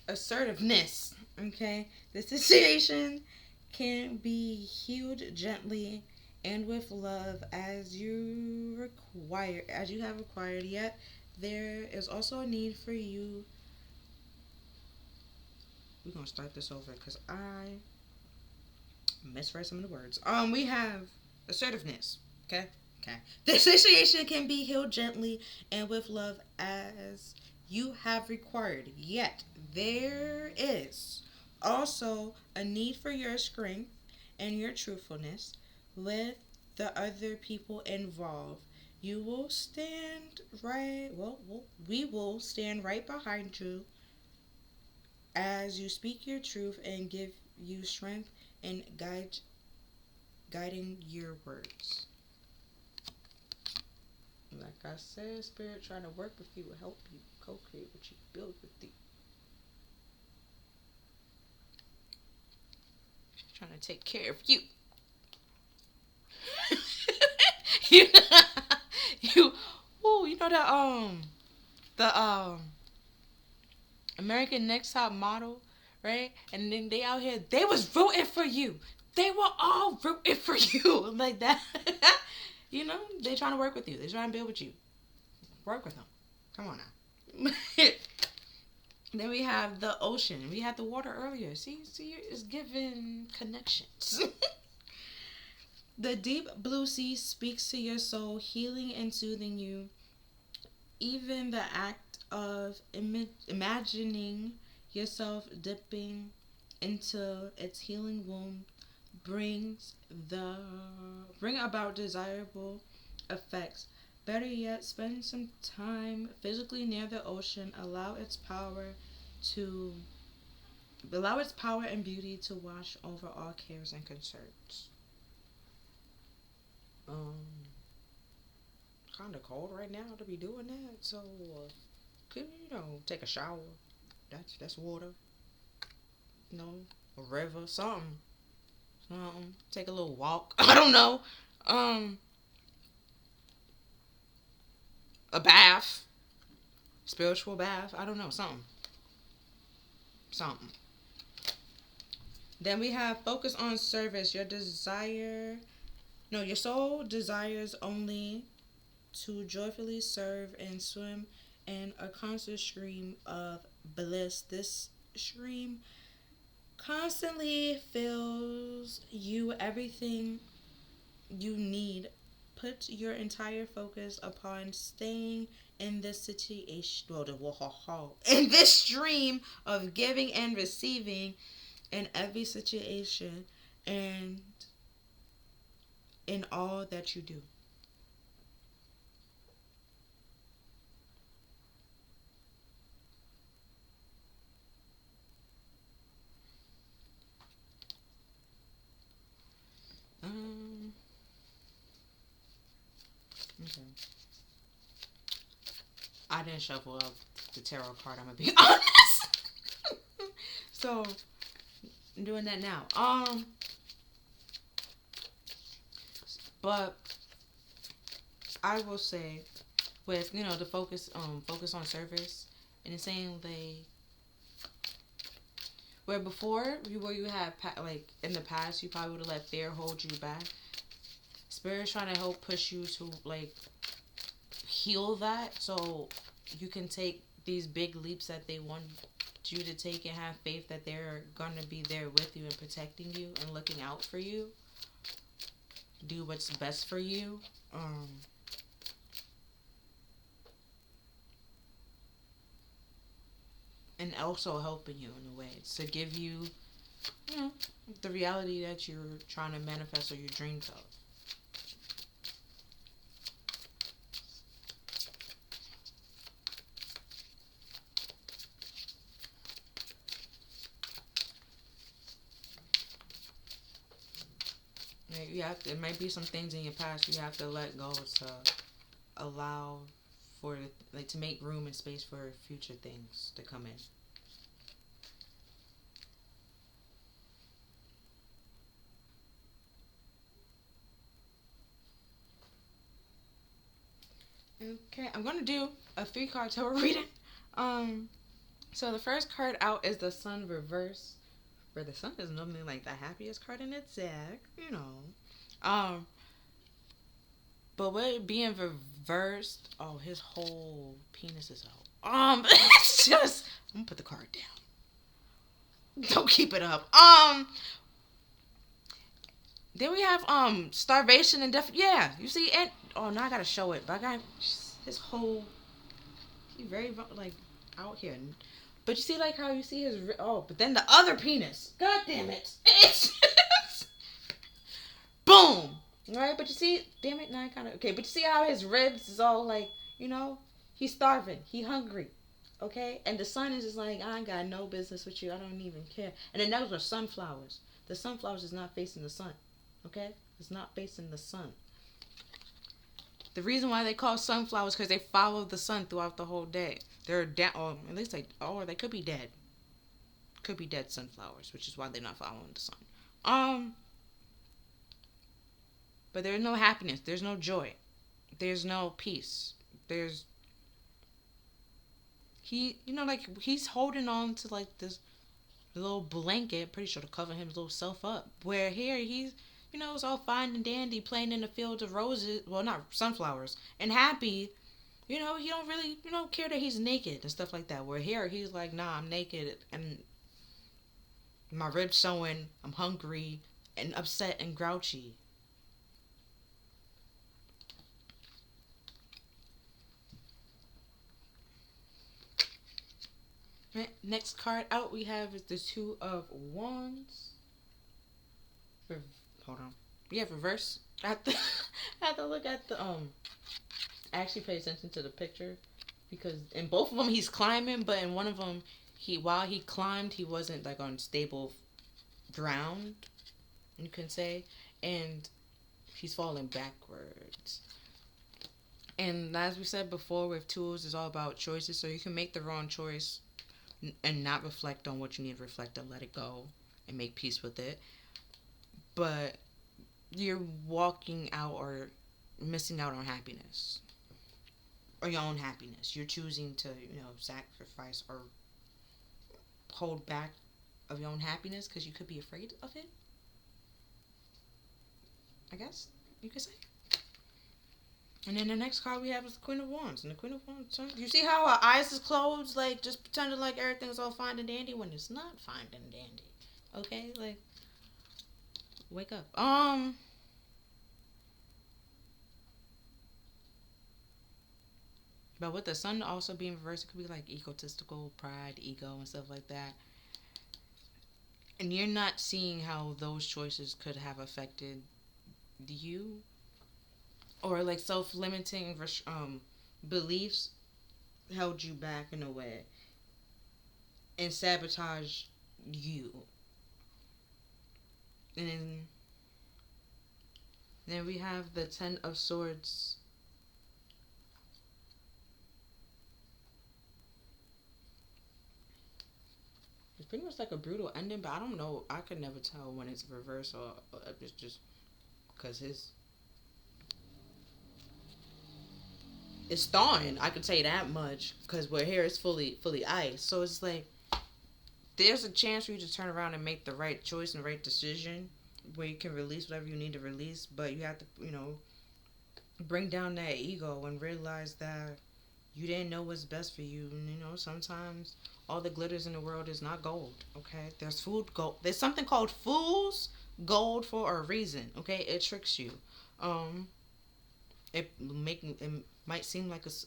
Assertiveness. Okay, the situation can be healed gently and with love as you have required. Yet there is also a need for you. We're gonna start this over because I misread some of the words. We have assertiveness. Okay. The situation can be healed gently and with love as you have required. Yet there is also a need for your strength and your truthfulness with the other people involved. You will stand right. We will stand right behind you as you speak your truth and give you strength and guiding your words. Like I said, Spirit trying to work with you, help you, co-create what you build with you. She's trying to take care of you. you know the American Next Top Model, right? And then they out here, they was rooting for you. They were all rooting for you. Like that. They trying to work with you. They trying to build with you. Work with them. Come on now. Then we have the ocean. We had the water earlier. See, it's giving connections. The deep blue sea speaks to your soul, healing and soothing you. Even the act of imagining yourself dipping into its healing womb bring about desirable effects. Better yet, spend some time physically near the ocean. Allow its power and beauty to wash over all cares and concerns. Kind of cold right now to be doing that, so could take a shower. That's water. A river, something. Take a little walk. I don't know. A bath. Spiritual bath. I don't know. Something. Then we have focus on service. Your desire. No, your soul desires only to joyfully serve and swim in a constant stream of bliss. This stream constantly fills you everything you need. Put your entire focus upon staying in this situation, in this stream of giving and receiving in every situation and in all that you do. Um, okay. I didn't shuffle up the tarot card. I'm gonna be honest. So I'm doing that now. But I will say, with the focus on service, and it's saying like where before you had like in the past you probably would have let fear hold you back. Spirit's trying to help push you to like heal that, so you can take these big leaps that they want you to take and have faith that they're gonna be there with you and protecting you and looking out for you. Do what's best for you. And also helping you in a way to give you, you know, the reality that you're trying to manifest or your dreams of. Like, there might be some things in your past you have to let go to allow for, like, to make room and space for future things to come in. Okay, I'm gonna do a 3 card tarot reading. So the first card out is the Sun reverse, where the Sun is normally like the happiest card in its deck, you know. Um, but with it being reversed, oh, his whole penis is out. It's just, I'm gonna put the card down. Don't keep it up. Then we have starvation and death. Yeah, you see, and oh, now I gotta show it. But I got his whole. He very like out here. But you see, like how you see his. Oh, but then the other penis. God damn it! It's boom. Right, but you see, damn it, now I gotta. Okay, but you see how his ribs is all like, he's starving, he hungry. Okay, and the sun is just like, I ain't got no business with you. I don't even care. And then those are sunflowers. The sunflowers is not facing the sun. Okay, it's not facing the sun. The reason why they call sunflowers because they follow the sun throughout the whole day. They're down, or at least they could be dead. Could be dead sunflowers, which is why they're not following the sun. But there's no happiness. There's no joy. There's no peace. There's like he's holding on to like this little blanket, pretty sure to cover himself up. Where here he's it's all fine and dandy playing in the field of roses, well, not sunflowers, and happy. He don't really, care that he's naked and stuff like that. Where here he's like, nah, I'm naked and my ribs showing, I'm hungry and upset and grouchy. Right, next card out we have is the Two of Wands. Hold on. Yeah, reverse. I have to look at the actually pay attention to the picture because in both of them he's climbing, but in one of them while he climbed he wasn't like on stable ground, you can say, and he's falling backwards. And as we said before, with tools, it's all about choices. So you can make the wrong choice and not reflect on what you need to reflect on, let it go and make peace with it. But you're walking out or missing out on happiness or your own happiness. You're choosing to, sacrifice or hold back of your own happiness because you could be afraid of it, I guess. You can say. And then the next card we have is the Queen of Wands. And the Queen of Wands, you see how her eyes is closed, like just pretending like everything's all fine and dandy when it's not fine and dandy. Okay, like wake up. But with the sun also being reversed, it could be like egotistical, pride, ego, and stuff like that. And you're not seeing how those choices could have affected you, or like self-limiting beliefs held you back in a way and sabotage you. And then we have the Ten of Swords. It's pretty much like a brutal ending, but I don't know. I could never tell when it's reversed or if it's just because it's thawing. I could tell you that much because where here is fully ice. So it's like there's a chance for you to turn around and make the right choice and right decision where you can release whatever you need to release, but you have to, bring down that ego and realize that you didn't know what's best for you. And, sometimes all the glitters in the world is not gold, okay? There's food gold. There's something called fool's gold for a reason, okay? It tricks you. It might seem like it's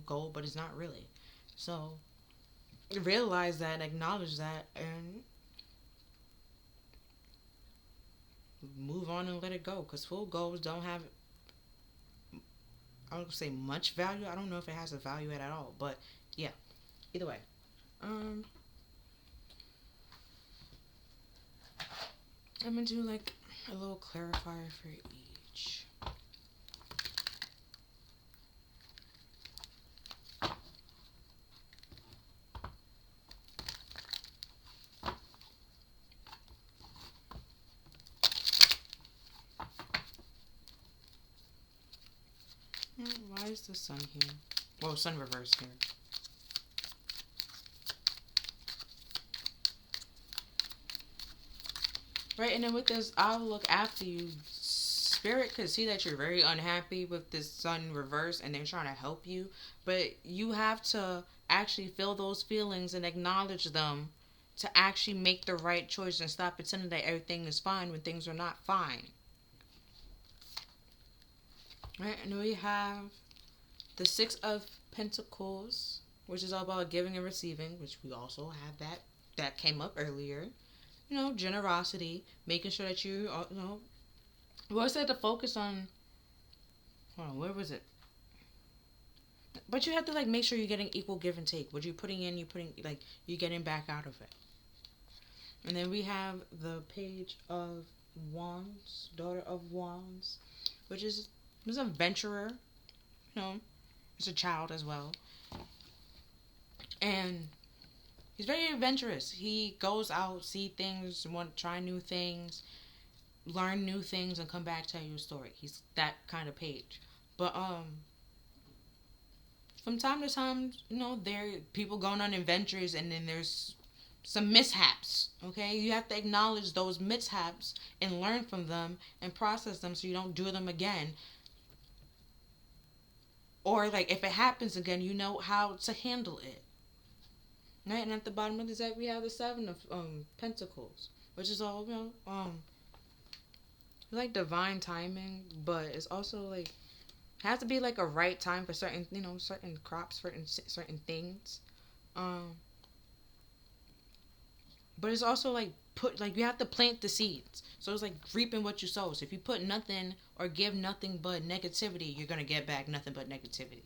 gold, but it's not really. So realize that, acknowledge that, and move on and let it go. Because full golds don't have, I would say, much value. I don't know if it has a value at all, but yeah. Either way, I'm gonna do like a little clarifier for each. Why is the sun here? Well, sun reversed here. Right, and then with this, I'll look after you. Spirit could see that you're very unhappy with this sun reverse and they're trying to help you. But you have to actually feel those feelings and acknowledge them to actually make the right choice and stop pretending that everything is fine when things are not fine. Right, and we have the Six of Pentacles, which is all about giving and receiving, which we also have that came up earlier. Generosity, making sure that you, well, it said to focus on, hold on, where was it? But you have to, like, make sure you're getting equal give and take. What you're putting in, you're getting back out of it. And then we have the Page of Wands, Daughter of Wands, which is a adventurer, it's a child as well. And he's very adventurous. He goes out, see things, want to try new things, learn new things, and come back tell you a story. He's that kind of page. But from time to time, there are people going on adventures, and then there's some mishaps. Okay, you have to acknowledge those mishaps and learn from them and process them so you don't do them again. Or like if it happens again, you know how to handle it. Right, and at the bottom of the deck we have the Seven of Pentacles, which is all like divine timing, but it's also like has to be like a right time for certain certain crops, certain things. But it's also like you have to plant the seeds. So it's like reaping what you sow. So if you put nothing or give nothing but negativity, you're gonna get back nothing but negativity.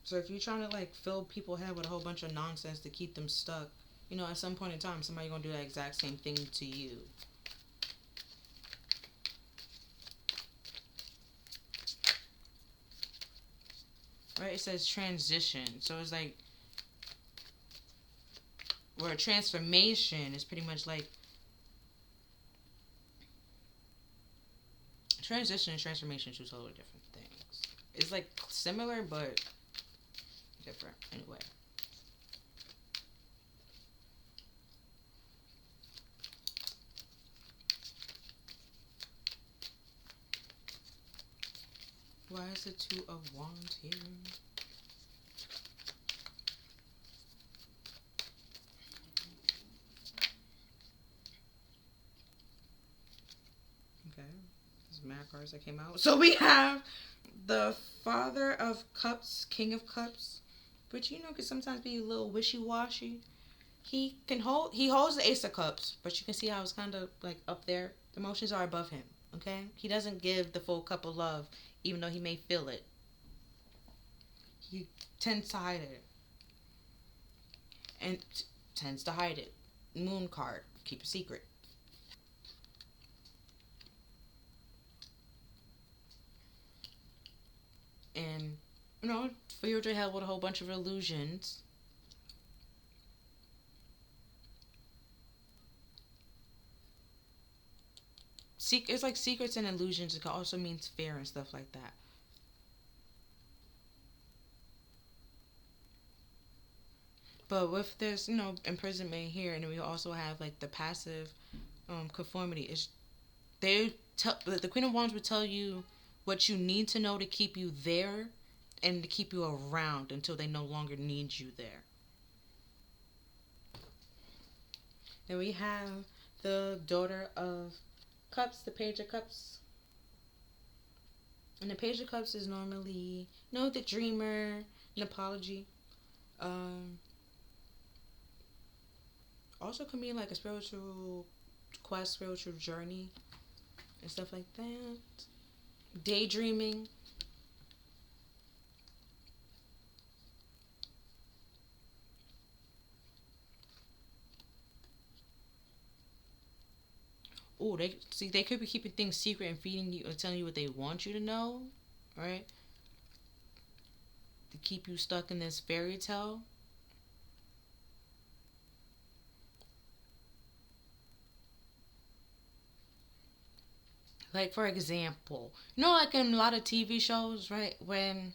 So if you're trying to like fill people's head with a whole bunch of nonsense to keep them stuck, at some point in time, somebody's gonna do that exact same thing to you. Right? It says transition. So it's like where a transformation is pretty much like transition and transformation are two totally different things. It's like similar but different anyway. is the Two of Wands here? Okay. There's mad cards that came out. So we have the Father of Cups, King of Cups, which could sometimes be a little wishy-washy. He holds the Ace of Cups, but you can see how it's kind of like up there. The emotions are above him. Okay, he doesn't give the full cup of love, even though he may feel it. He tends to hide it, and tends to hide it. Moon card, keep a secret. And for you to have with a whole bunch of illusions. It's like secrets and illusions. It also means fear and stuff like that. But with this, imprisonment here, and we also have like the passive conformity. Is the Queen of Wands would tell you what you need to know to keep you there, and to keep you around until they no longer need you there. Then we have the Daughter of Cups, the Page of Cups. And the Page of Cups is normally, the dreamer, an apology. Um, Also can be like a spiritual quest, spiritual journey, and stuff like that. Daydreaming. Oh, they could be keeping things secret and feeding you and telling you what they want you to know, right? To keep you stuck in this fairy tale. Like, for example, like in a lot of TV shows, right? When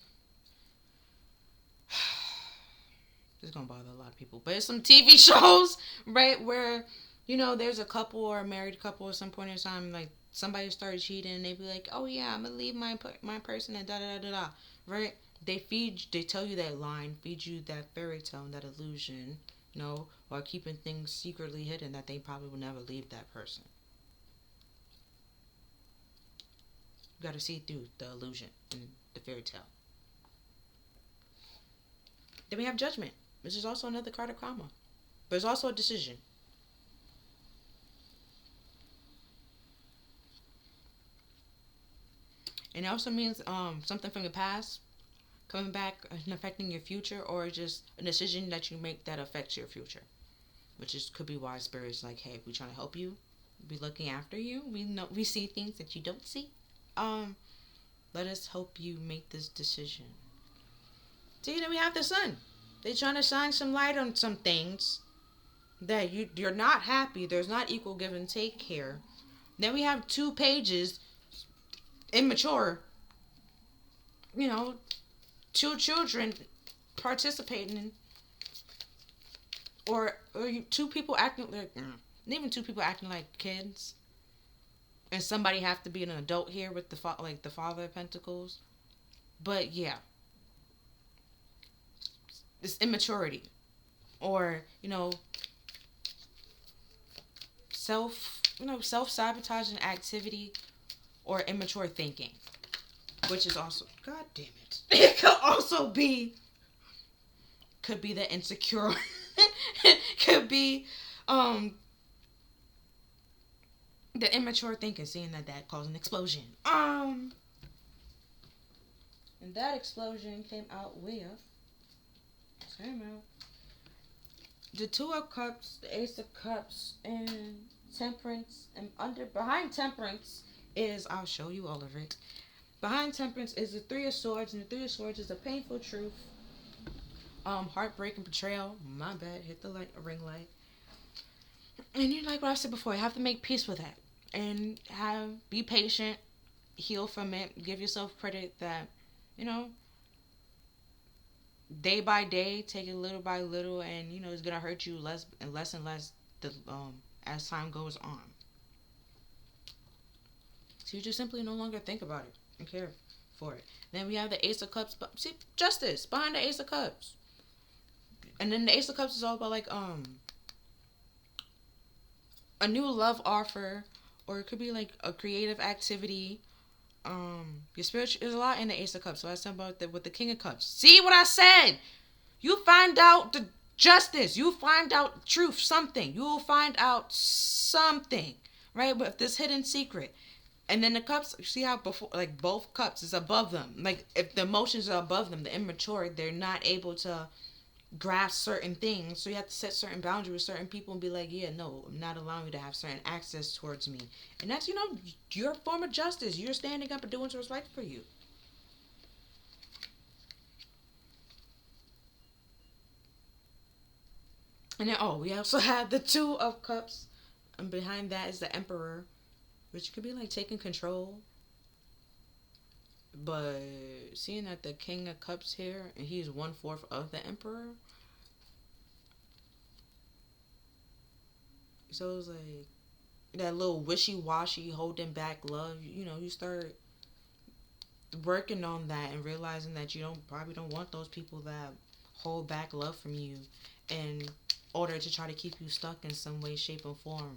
this is gonna bother a lot of people, but it's some TV shows, right, where there's a couple or a married couple at some point in time, like somebody started cheating, and they be like, "Oh yeah, I'm gonna leave my person," and da da da da, right? They tell you that line, feed you that fairy tale, that illusion, while keeping things secretly hidden that they probably will never leave that person. You got to see through the illusion and the fairy tale. Then we have Judgment, which is also another card of karma, but it's also a decision. And it also means something from the past coming back and affecting your future, or just a decision that you make that affects your future, which could be why Spirit's like, hey, we trying to help you, we looking after you, we see things that you don't see. Um, Let us help you make this decision. See, then we have the Sun. They're trying to shine some light on some things that you're not happy. There's not equal give and take here. Then we have two pages, immature. Two children participating in, or two people acting like, even two people acting like kids, and somebody have to be an adult here with the Father of Pentacles. But yeah, this immaturity, or self sabotaging activity, or immature thinking, which is also, god damn it, it could be the insecure. Could be the immature thinking, seeing that caused an explosion. And that explosion came out with the Two of Cups, the Ace of Cups, and Temperance. And behind Temperance is, I'll show you all of it. Behind Temperance is the Three of Swords, and the Three of Swords is a painful truth, heartbreak and betrayal. My bad, hit the ring light. And like what I said before, you have to make peace with that, and be patient, heal from it, give yourself credit that day by day, take it little by little, and it's gonna hurt you less and less and less as time goes on. So you just simply no longer think about it and care for it. Then we have the Ace of Cups. But see, justice behind the Ace of Cups. And then the Ace of Cups is all about like a new love offer, or it could be like a creative activity. Your spiritual, there's a lot in the Ace of Cups. So I said about with the King of Cups. See what I said? You find out the justice. You find out truth. Something. You will find out something, right? But this hidden secret. And then the cups, see how before, like both cups is above them. Like if the emotions are above them, the immature, they're not able to grasp certain things. So you have to set certain boundaries with certain people and be like, yeah, no, I'm not allowing you to have certain access towards me. And that's, your form of justice. You're standing up and doing what's right for you. And then, we also have the Two of Cups. And behind that is the Emperor, which could be like taking control. But seeing that the King of Cups here, and he's 1/4 of the Emperor. So it's like that little wishy-washy, holding back love. You start working on that and realizing that you probably don't want those people that hold back love from you in order to try to keep you stuck in some way, shape, or form.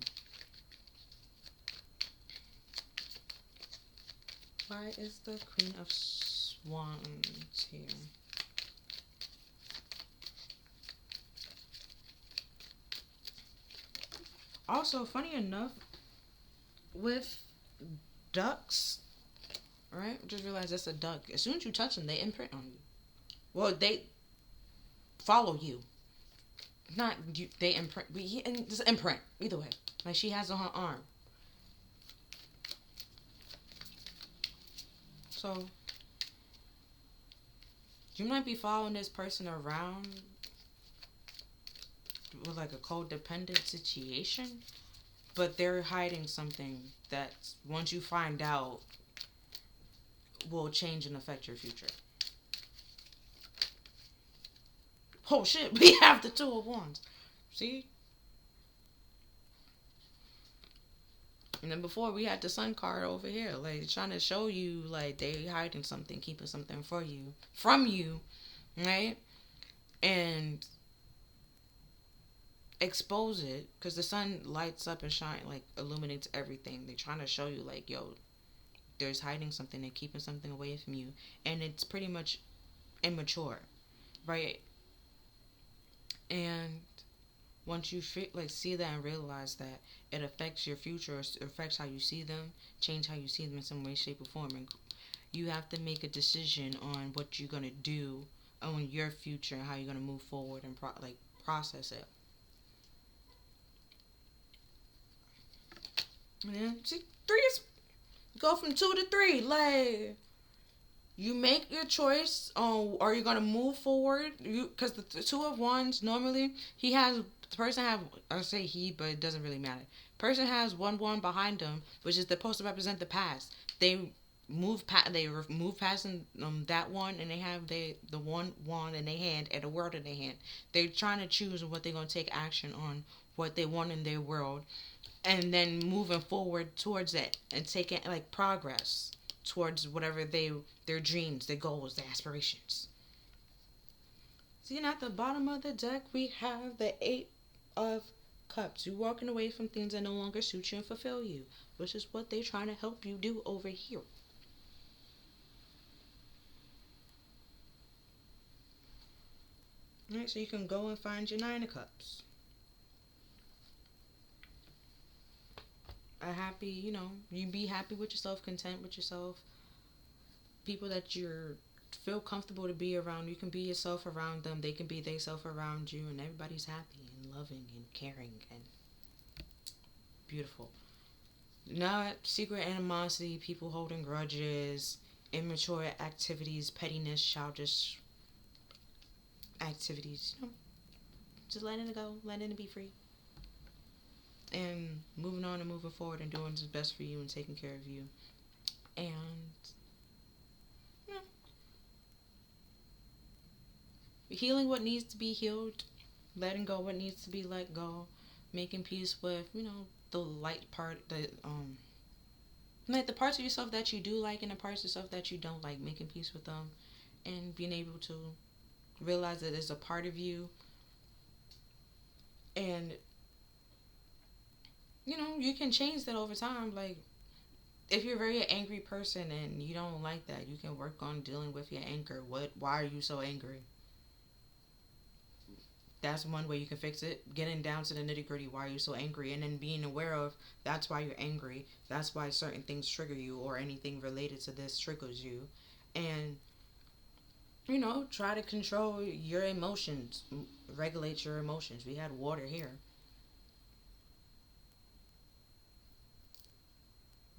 Why is the Queen of Wands here? Also, funny enough, with ducks, right? Just realize that's a duck. As soon as you touch them, they imprint on you. Well, they follow you. Not you. They imprint. And just imprint. Either way, like she has on her arm. So you might be following this person around with like a codependent situation, but they're hiding something that once you find out will change and affect your future. Oh shit, we have the Two of Wands. See? And then before we had the Sun card over here, like trying to show you like they hiding something, keeping something from you, right? And expose it, because the sun lights up and shine, like illuminates everything. They're trying to show you like, yo, there's hiding something, they're keeping something away from you, and it's pretty much immature, right? And once you see that and realize that it affects your future, it affects how you see them, change how you see them in some way, shape, or form, and you have to make a decision on what you're gonna do on your future and how you're gonna move forward and process it. Yeah, see, three is go from 2 to 3. Like you make your choice on are you gonna move forward? Because the Two of Wands normally the person have, I say he, but it doesn't really matter. Person has one wand behind them, which is supposed to represent the past. They move past that one, and they have the one wand in their hand and the world in their hand. They're trying to choose what they're gonna take action on, what they want in their world, and then moving forward towards it and taking like progress towards whatever their dreams, their goals, their aspirations. See, at the bottom of the deck we have the Eight of Cups. You're walking away from things that no longer suit you and fulfill you, which is what they're trying to help you do over here. Alright, so you can go and find your Nine of Cups. A happy, you be happy with yourself, content with yourself. People that you feel comfortable to be around, you can be yourself around them, they can be themselves around you, and everybody's happy and loving and caring and beautiful. Not secret animosity, people holding grudges, immature activities, pettiness, childish activities. Just letting it go, letting it be free. And moving on and moving forward and doing what's best for you and taking care of you. And healing what needs to be healed, letting go what needs to be let go, making peace with, the light part, Like the parts of yourself that you do like and the parts of yourself that you don't like, making peace with them and being able to realize that it's a part of you. And you can change that over time. Like if you're a very angry person and you don't like that, you can work on dealing with your anger. Why are you so angry? That's one way you can fix it. Getting down to the nitty gritty, why are you so angry? And then being aware of that's why you're angry. That's why certain things trigger you, or anything related to this triggers you. And, try to control your emotions, regulate your emotions. We had water here.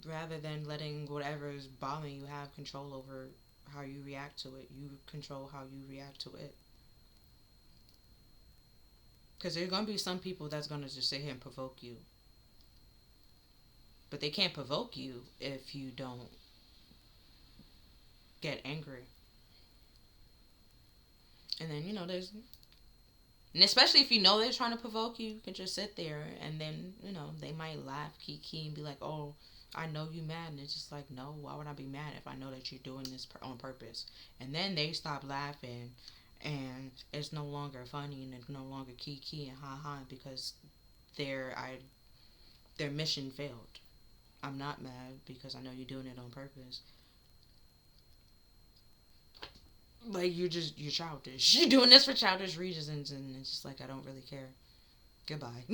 Rather than letting whatever is bothering you have control over how you react to it, you control how you react to it. Because there's going to be some people that's going to just sit here and provoke you. But they can't provoke you if you don't get angry. And then, there's... And especially if you know they're trying to provoke you, you can just sit there and then, they might laugh, kiki, and be like, oh, I know you mad. And it's just like, no, why would I be mad if I know that you're doing this on purpose? And then they stop laughing and it's no longer funny and it's no longer kiki and ha because their mission failed. I'm not mad because I know you're doing it on purpose. Like you're childish. You're doing this for childish reasons, and it's just like I don't really care. Goodbye.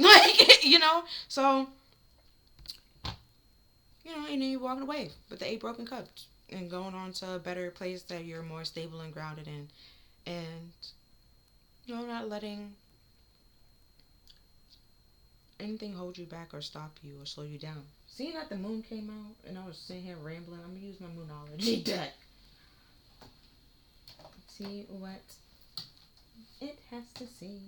So and then you're walking away with the 8 broken cups and going on to a better place that you're more stable and grounded in, and not letting anything hold you back or stop you or slow you down. Seeing that the moon came out and I was sitting here rambling, I'm gonna use my Moonology deck. See what it has to see,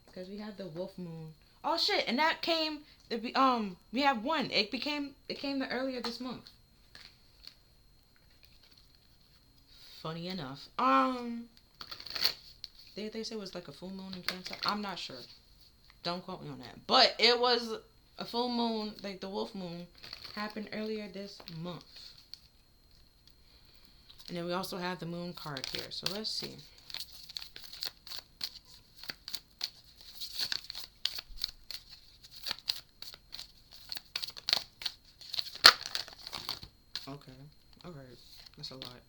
because we had the wolf moon. Oh shit! And that came. We have one. It came the earlier this month. Funny enough. They say it was like a full moon in Cancer. I'm not sure. Don't quote me on that. But it was a full moon, like the wolf moon, happened earlier this month. And then we also have the moon card here. So let's see. Okay. Alright. That's a lot.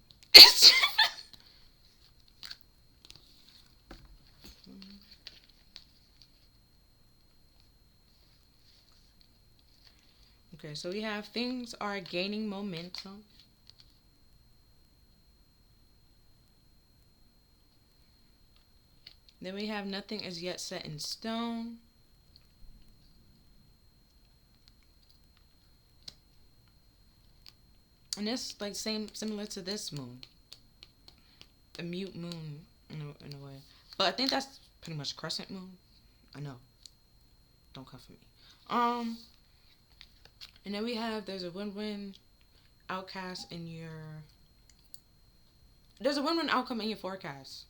Okay, so we have things are gaining momentum. Then we have nothing is yet set in stone. And this like similar to this moon. A mute moon in a way. But I think that's pretty much crescent moon. I know. Don't come for me. And then we have there's a win-win outcast in your... There's a win-win outcome in your forecast.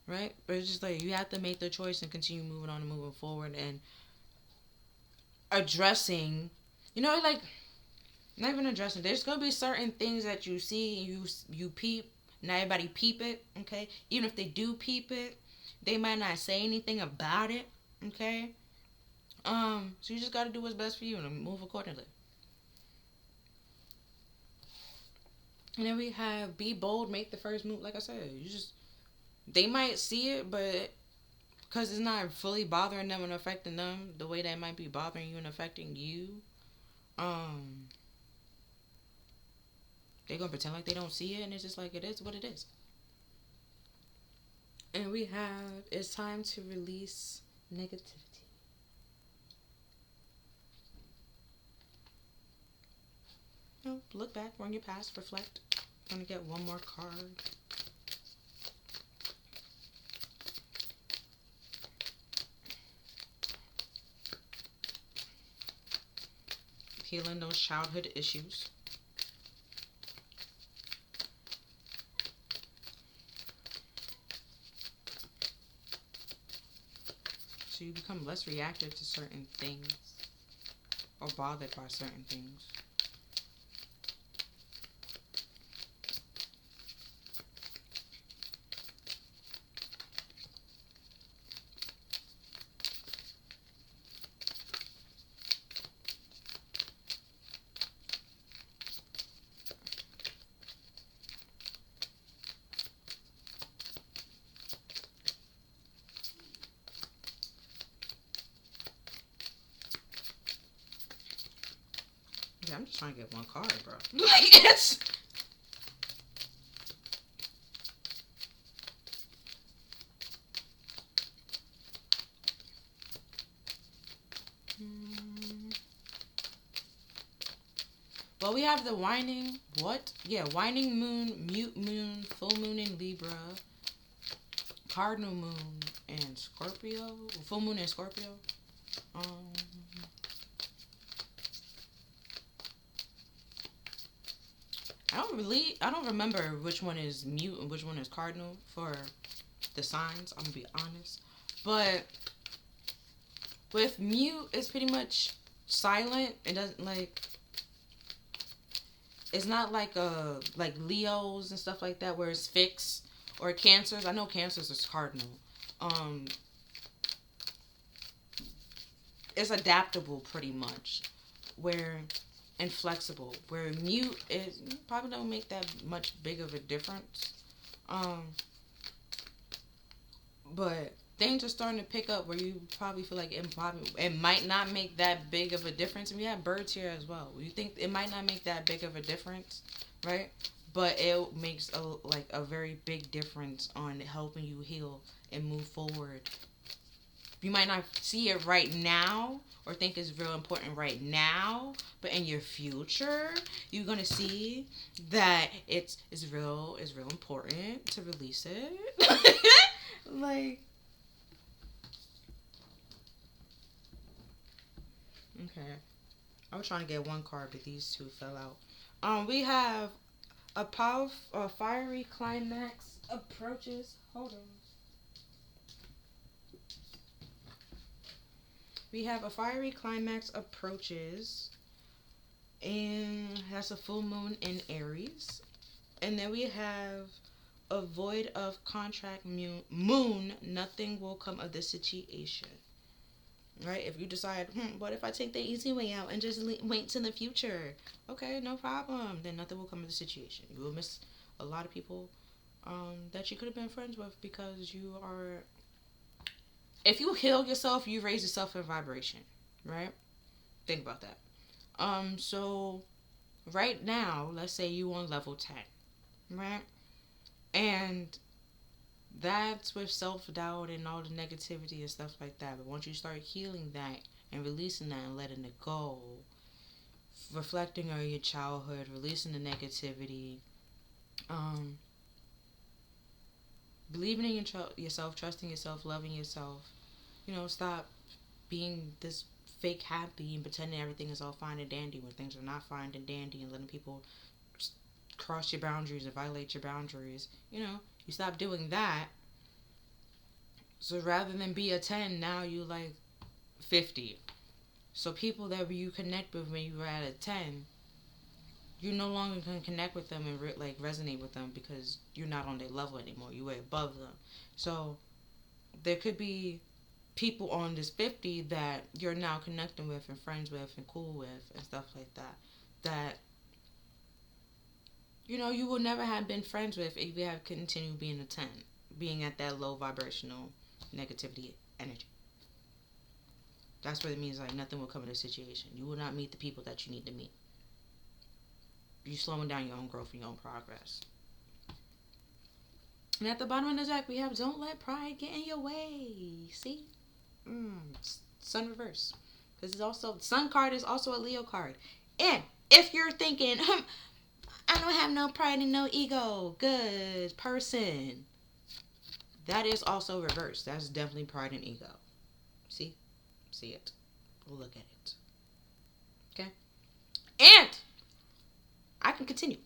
Right? But it's just like you have to make the choice and continue moving on and moving forward and addressing, like, not even addressing. There's going to be certain things that you see, you peep. Not everybody peep it, okay? Even if they do peep it, they might not say anything about it, okay? So you just got to do what's best for you and move accordingly. And then we have be bold, make the first move. Like I said, they might see it, but because it's not fully bothering them and affecting them the way that it might be bothering you and affecting you, they're gonna pretend like they don't see it, and it's just like it is what it is. And we have it's time to release negativity. Look back on your past, reflect. I'm gonna get one more card. Healing those childhood issues. So you become less reactive to certain things. or bothered by certain things. Yeah, I'm just trying to get one card, bro. Like, it's... Well, we have the whining, what? Yeah, whining moon, mute moon, full moon in Libra, cardinal moon and Scorpio, full moon in Scorpio. Um, I don't remember which one is mute and which one is cardinal for the signs. I'm gonna be honest, but with mute, it's pretty much silent. It doesn't like. It's not like Leos and stuff like that where it's fixed, or Cancers. I know Cancers is cardinal. Um, it's adaptable pretty much, where and flexible. Where mute is probably don't make that much big of a difference. Um, but things are starting to pick up where you probably feel like it might not make that big of a difference. And we have birds here as well. You think it might not make that big of a difference, right? But it makes a very big difference on helping you heal and move forward. You might not see it right now or think it's real important right now, but in your future, you're gonna see that it's real important to release it. Like, okay. I was trying to get one card, but these two fell out. We have a fiery climax approaches. Hold on. We have a fiery climax approaches, and that's a full moon in Aries. And then we have a void of contract moon. Nothing will come of this situation. Right? If you decide, what if I take the easy way out and just wait till the future? Okay, no problem. Then nothing will come of the situation. You will miss a lot of people that you could have been friends with because you are. If you heal yourself, you raise yourself in vibration, right? Think about that. So right now, let's say you on level 10, right? And that's with self-doubt and all the negativity and stuff like that. But once you start healing that and releasing that and letting it go, reflecting on your childhood, releasing the negativity, believing in yourself, trusting yourself, loving yourself. Stop being this fake happy and pretending everything is all fine and dandy when things are not fine and dandy, and letting people cross your boundaries and violate your boundaries. You stop doing that. So rather than be a 10, now you like 50. So people that you connect with when you were at a 10, you no longer can connect with them and resonate with them because you're not on their level anymore. You're way above them. So there could be people on this 50 that you're now connecting with and friends with and cool with and stuff like that. That you will never have been friends with if you have continued being a 10, being at that low vibrational negativity energy. That's what it means. Like, nothing will come in this situation. You will not meet the people that you need to meet. You're slowing down your own growth and your own progress. And at the bottom of the deck, we have don't let pride get in your way. See? Sun reverse. This is also, Sun card is also a Leo card. And if you're thinking, I don't have no pride and no ego, good person, that is also reversed. That's definitely pride and ego. See it. Look at it. Okay? And I can continue.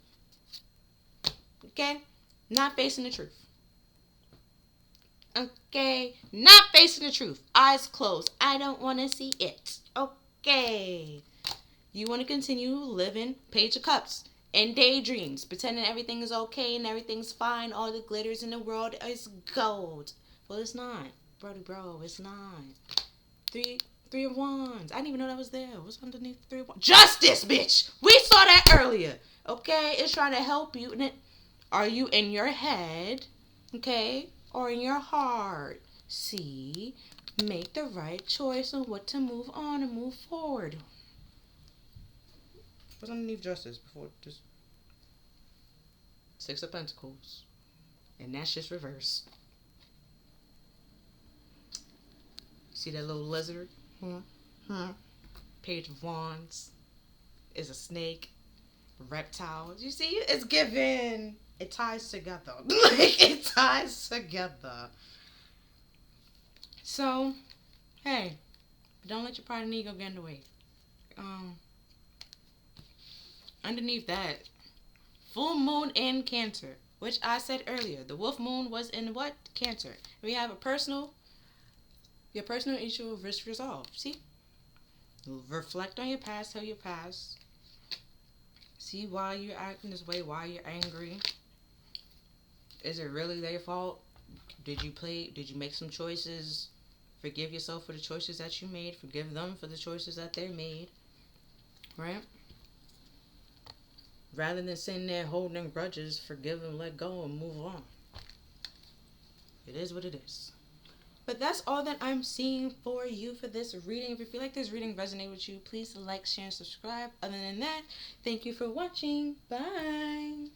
Okay? Not facing the truth. Okay? Not facing the truth. Eyes closed. I don't want to see it. Okay? You want to continue living Page of Cups and daydreams, pretending everything is okay and everything's fine. All the glitters in the world is gold. Well, it's not, Brody, bro. It's not. Three of Wands. I didn't even know that was there. What's underneath Three of Wands? Justice, bitch. We saw that earlier. Okay, it's trying to help you. Are you in your head, okay, or in your heart? See, make the right choice on what to move on and move forward. What's underneath Justice before just Six of Pentacles, and that's just reverse. See that little lizard? Page of Wands is a snake. Reptiles. You see, it's given. It ties together. Like, it ties together. So, hey, don't let your pride and ego get in the way. Underneath that, full moon in Cancer, which I said earlier. The wolf moon was in what? Cancer. We have your personal issue of risk resolve. See? Reflect on your past, tell your past. See why you're acting this way, why you're angry. Is it really their fault? Did you make some choices? Forgive yourself for the choices that you made. Forgive them for the choices that they made. Right? Rather than sitting there holding grudges, forgive and let go and move on. It is what it is. But that's all that I'm seeing for you for this reading. If you feel like this reading resonated with you, please like, share, and subscribe. Other than that, thank you for watching. Bye.